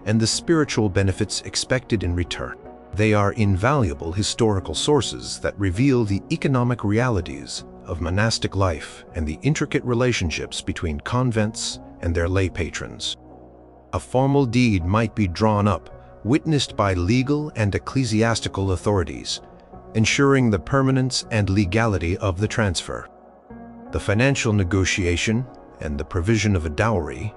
and the spiritual benefits expected in return. They are invaluable historical sources that reveal the economic realities of monastic life and the intricate relationships between convents and their lay patrons. A formal deed might be drawn up, witnessed by legal and ecclesiastical authorities, ensuring the permanence and legality of the transfer. The financial negotiation and the provision of a dowry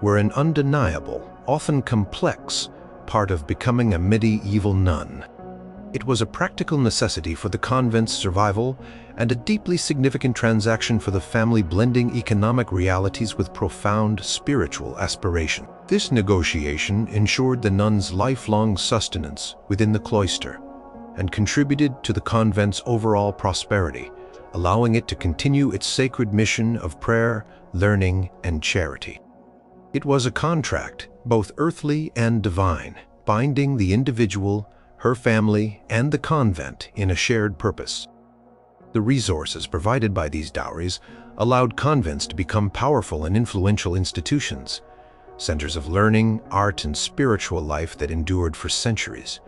were an undeniable, often complex, part of becoming a medieval nun. It was a practical necessity for the convent's survival and a deeply significant transaction for the family, blending economic realities with profound spiritual aspiration. This negotiation ensured the nun's lifelong sustenance within the cloister and contributed to the convent's overall prosperity, allowing it to continue its sacred mission of prayer, learning, and charity. It was a contract, both earthly and divine, binding the individual, her family, and the convent in a shared purpose. The resources provided by these dowries allowed convents to become powerful and influential institutions, centers of learning, art, and spiritual life that endured for centuries,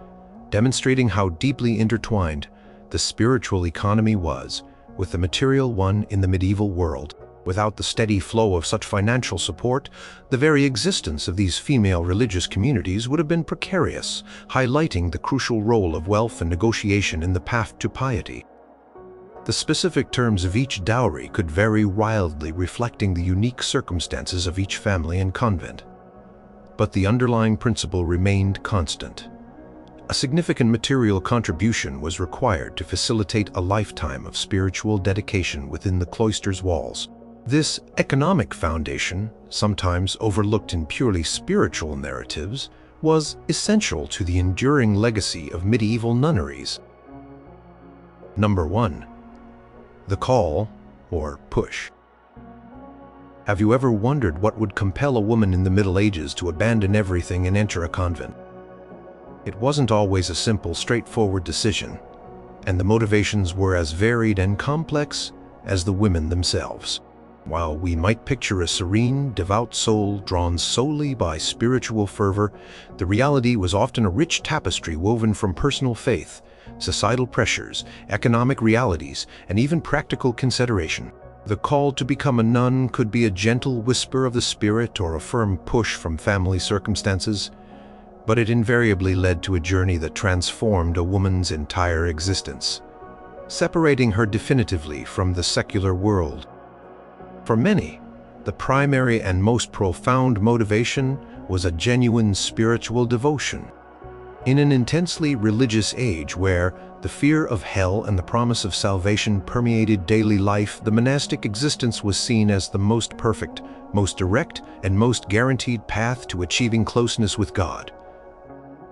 demonstrating how deeply intertwined the spiritual economy was with the material one in the medieval world. Without the steady flow of such financial support, the very existence of these female religious communities would have been precarious, highlighting the crucial role of wealth and negotiation in the path to piety. The specific terms of each dowry could vary wildly, reflecting the unique circumstances of each family and convent. But the underlying principle remained constant. A significant material contribution was required to facilitate a lifetime of spiritual dedication within the cloister's walls. This economic foundation, sometimes overlooked in purely spiritual narratives, was essential to the enduring legacy of medieval nunneries. Number 1. The call, or push. Have you ever wondered what would compel a woman in the Middle Ages to abandon everything and enter a convent? It wasn't always a simple, straightforward decision, and the motivations were as varied and complex as the women themselves. While we might picture a serene, devout soul drawn solely by spiritual fervor, the reality was often a rich tapestry woven from personal faith, societal pressures, economic realities, and even practical consideration. The call to become a nun could be a gentle whisper of the spirit or a firm push from family circumstances, but it invariably led to a journey that transformed a woman's entire existence, separating her definitively from the secular world. For many, the primary and most profound motivation was a genuine spiritual devotion. In an intensely religious age where the fear of hell and the promise of salvation permeated daily life, the monastic existence was seen as the most perfect, most direct, and most guaranteed path to achieving closeness with God.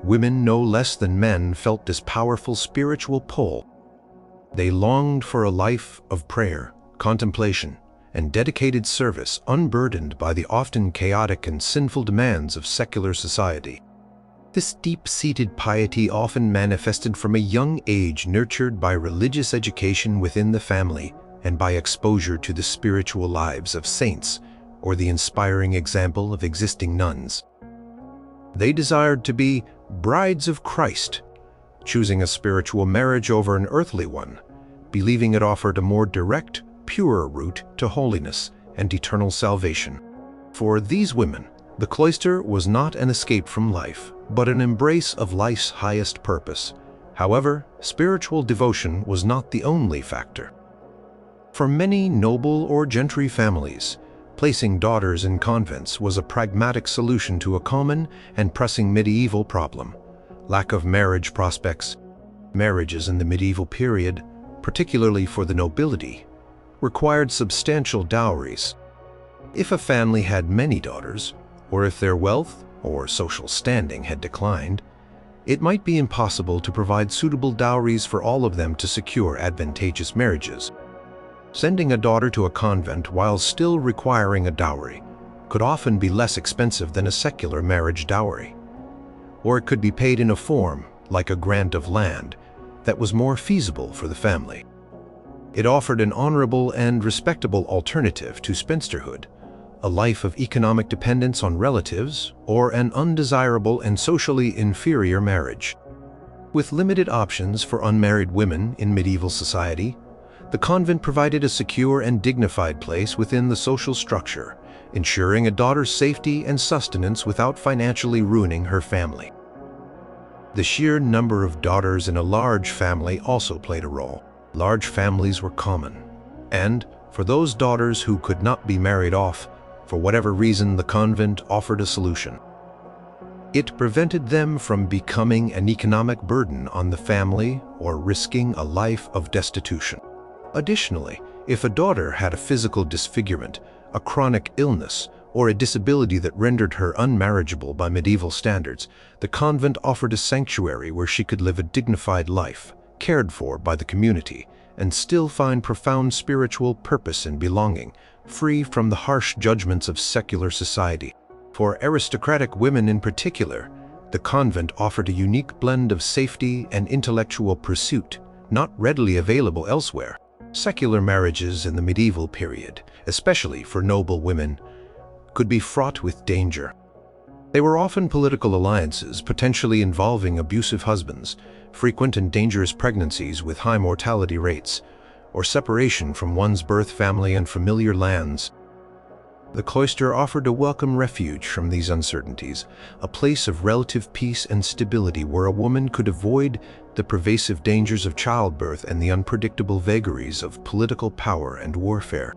Women, no less than men, felt this powerful spiritual pull. They longed for a life of prayer, contemplation, and dedicated service unburdened by the often chaotic and sinful demands of secular society. This deep-seated piety often manifested from a young age, nurtured by religious education within the family and by exposure to the spiritual lives of saints or the inspiring example of existing nuns. They desired to be brides of Christ, choosing a spiritual marriage over an earthly one, believing it offered a more direct, purer route to holiness and eternal salvation. For these women, the cloister was not an escape from life, but an embrace of life's highest purpose. However, spiritual devotion was not the only factor. For many noble or gentry families, placing daughters in convents was a pragmatic solution to a common and pressing medieval problem: lack of marriage prospects. Marriages in the medieval period, particularly for the nobility, required substantial dowries. If a family had many daughters, or if their wealth or social standing had declined, it might be impossible to provide suitable dowries for all of them to secure advantageous marriages. Sending a daughter to a convent while still requiring a dowry could often be less expensive than a secular marriage dowry, or it could be paid in a form, like a grant of land, that was more feasible for the family. It offered an honorable and respectable alternative to spinsterhood, a life of economic dependence on relatives, or an undesirable and socially inferior marriage. With limited options for unmarried women in medieval society, the convent provided a secure and dignified place within the social structure, ensuring a daughter's safety and sustenance without financially ruining her family. The sheer number of daughters in a large family also played a role. Large families were common, and for those daughters who could not be married off, for whatever reason, the convent offered a solution. It prevented them from becoming an economic burden on the family or risking a life of destitution. Additionally, if a daughter had a physical disfigurement, a chronic illness, or a disability that rendered her unmarriageable by medieval standards, the convent offered a sanctuary where she could live a dignified life, cared for by the community, and still find profound spiritual purpose and belonging, free from the harsh judgments of secular society. For aristocratic women in particular, The convent offered a unique blend of safety and intellectual pursuit, not readily available elsewhere. Secular marriages in the medieval period, especially for noble women, could be fraught with danger. They were often political alliances, potentially involving abusive husbands, frequent and dangerous pregnancies with high mortality rates, or separation from one's birth family and familiar lands. The cloister offered a welcome refuge from these uncertainties, a place of relative peace and stability where a woman could avoid the pervasive dangers of childbirth and the unpredictable vagaries of political power and warfare.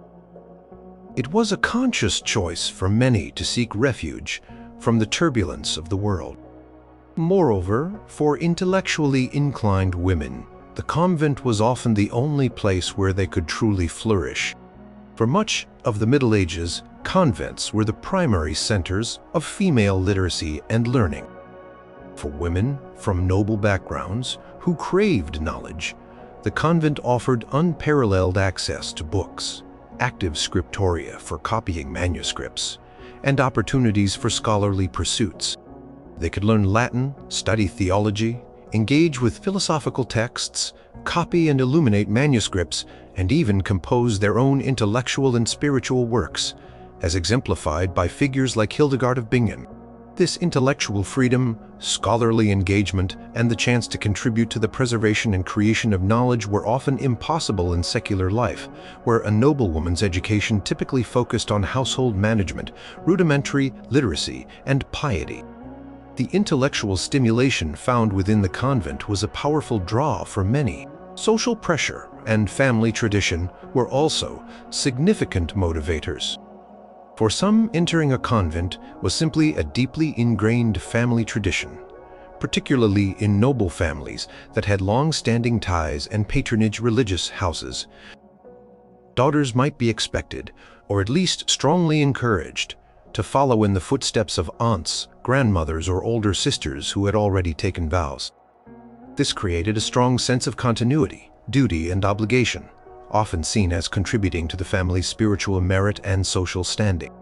It was a conscious choice for many to seek refuge from the turbulence of the world. Moreover, for intellectually inclined women, the convent was often the only place where they could truly flourish. For much of the Middle Ages, convents were the primary centers of female literacy and learning. For women from noble backgrounds who craved knowledge, the convent offered unparalleled access to books, active scriptoria for copying manuscripts, and opportunities for scholarly pursuits. They could learn Latin, study theology, engage with philosophical texts, copy and illuminate manuscripts, and even compose their own intellectual and spiritual works, as exemplified by figures like Hildegard of Bingen. This intellectual freedom, scholarly engagement, and the chance to contribute to the preservation and creation of knowledge were often impossible in secular life, where a noblewoman's education typically focused on household management, rudimentary literacy, and piety. The intellectual stimulation found within the convent was a powerful draw for many. Social pressure and family tradition were also significant motivators. For some, entering a convent was simply a deeply ingrained family tradition, particularly in noble families that had long-standing ties and patronage religious houses. Daughters might be expected, or at least strongly encouraged, to follow in the footsteps of aunts, grandmothers, or older sisters who had already taken vows. This created a strong sense of continuity, duty, and obligation, often seen as contributing to the family's spiritual merit and social standing.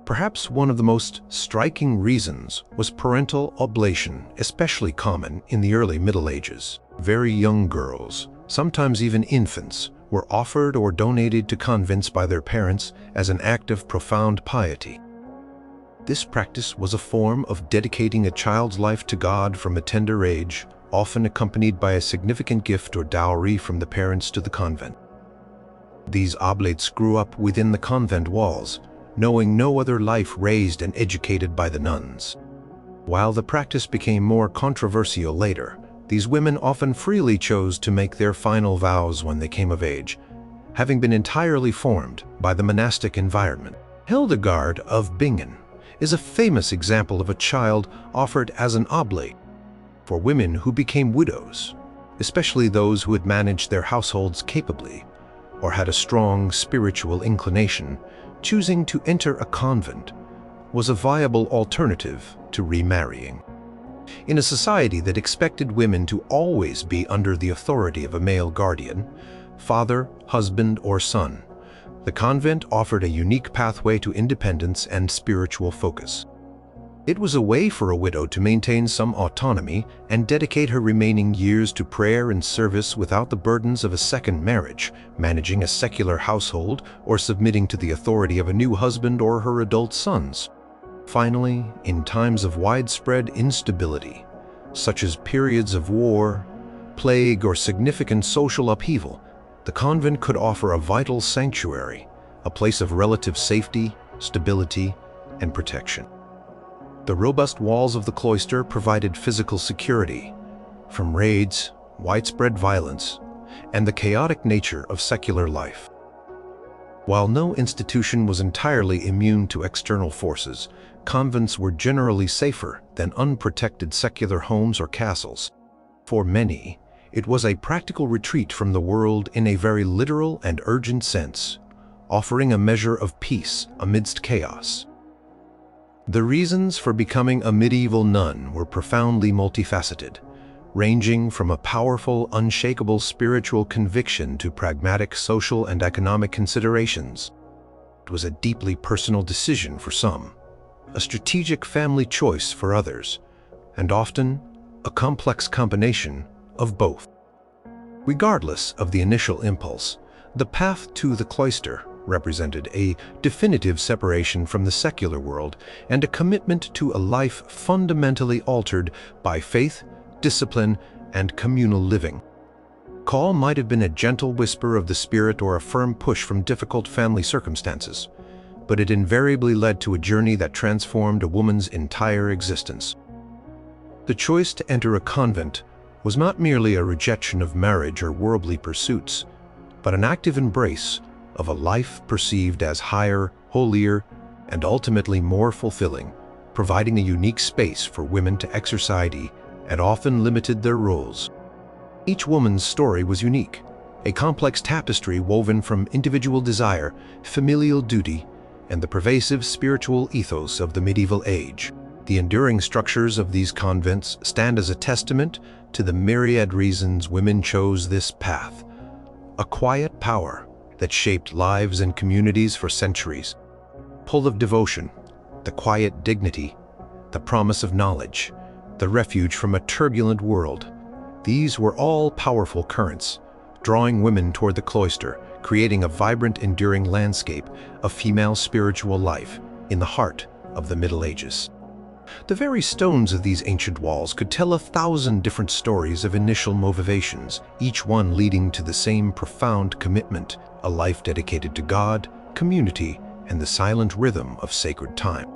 Perhaps one of the most striking reasons was parental oblation, especially common in the early Middle Ages. Very young girls, sometimes even infants, were offered or donated to convents by their parents as an act of profound piety. This practice was a form of dedicating a child's life to God from a tender age, often accompanied by a significant gift or dowry from the parents to the convent. These oblates grew up within the convent walls, knowing no other life raised and educated by the nuns. While the practice became more controversial later, these women often freely chose to make their final vows when they came of age, having been entirely formed by the monastic environment. Hildegard of Bingen is a famous example of a child offered as an oblate for women who became widows, especially those who had managed their households capably or had a strong spiritual inclination. Choosing to enter a convent was a viable alternative to remarrying. In a society that expected women to always be under the authority of a male guardian, father, husband, or son, the convent offered a unique pathway to independence and spiritual focus. It was a way for a widow to maintain some autonomy and dedicate her remaining years to prayer and service without the burdens of a second marriage, managing a secular household, or submitting to the authority of a new husband or her adult sons. Finally, in times of widespread instability, such as periods of war, plague, or significant social upheaval, the convent could offer a vital sanctuary, a place of relative safety, stability, and protection. The robust walls of the cloister provided physical security from raids, widespread violence, and the chaotic nature of secular life. While no institution was entirely immune to external forces, convents were generally safer than unprotected secular homes or castles. For many, it was a practical retreat from the world in a very literal and urgent sense, offering a measure of peace amidst chaos. The reasons for becoming a medieval nun were profoundly multifaceted, ranging from a powerful, unshakable spiritual conviction to pragmatic social and economic considerations. It was a deeply personal decision for some, a strategic family choice for others, and often a complex combination of both. Regardless of the initial impulse, the path to the cloister represented a definitive separation from the secular world and a commitment to a life fundamentally altered by faith, discipline, and communal living. Call might have been a gentle whisper of the spirit or a firm push from difficult family circumstances, but it invariably led to a journey that transformed a woman's entire existence. The choice to enter a convent was not merely a rejection of marriage or worldly pursuits, but an active embrace of a life perceived as higher, holier, and ultimately more fulfilling, providing a unique space for women to exercise and often limited their roles. Each woman's story was unique, a complex tapestry woven from individual desire, familial duty, and the pervasive spiritual ethos of the medieval age. The enduring structures of these convents stand as a testament to the myriad reasons women chose this path, a quiet power that shaped lives and communities for centuries. Pull of devotion, the quiet dignity, the promise of knowledge, the refuge from a turbulent world. These were all powerful currents, drawing women toward the cloister, creating a vibrant, enduring landscape of female spiritual life in the heart of the Middle Ages. The very stones of these ancient walls could tell 1,000 different stories of initial motivations, each one leading to the same profound commitment, a life dedicated to God, community, and the silent rhythm of sacred time.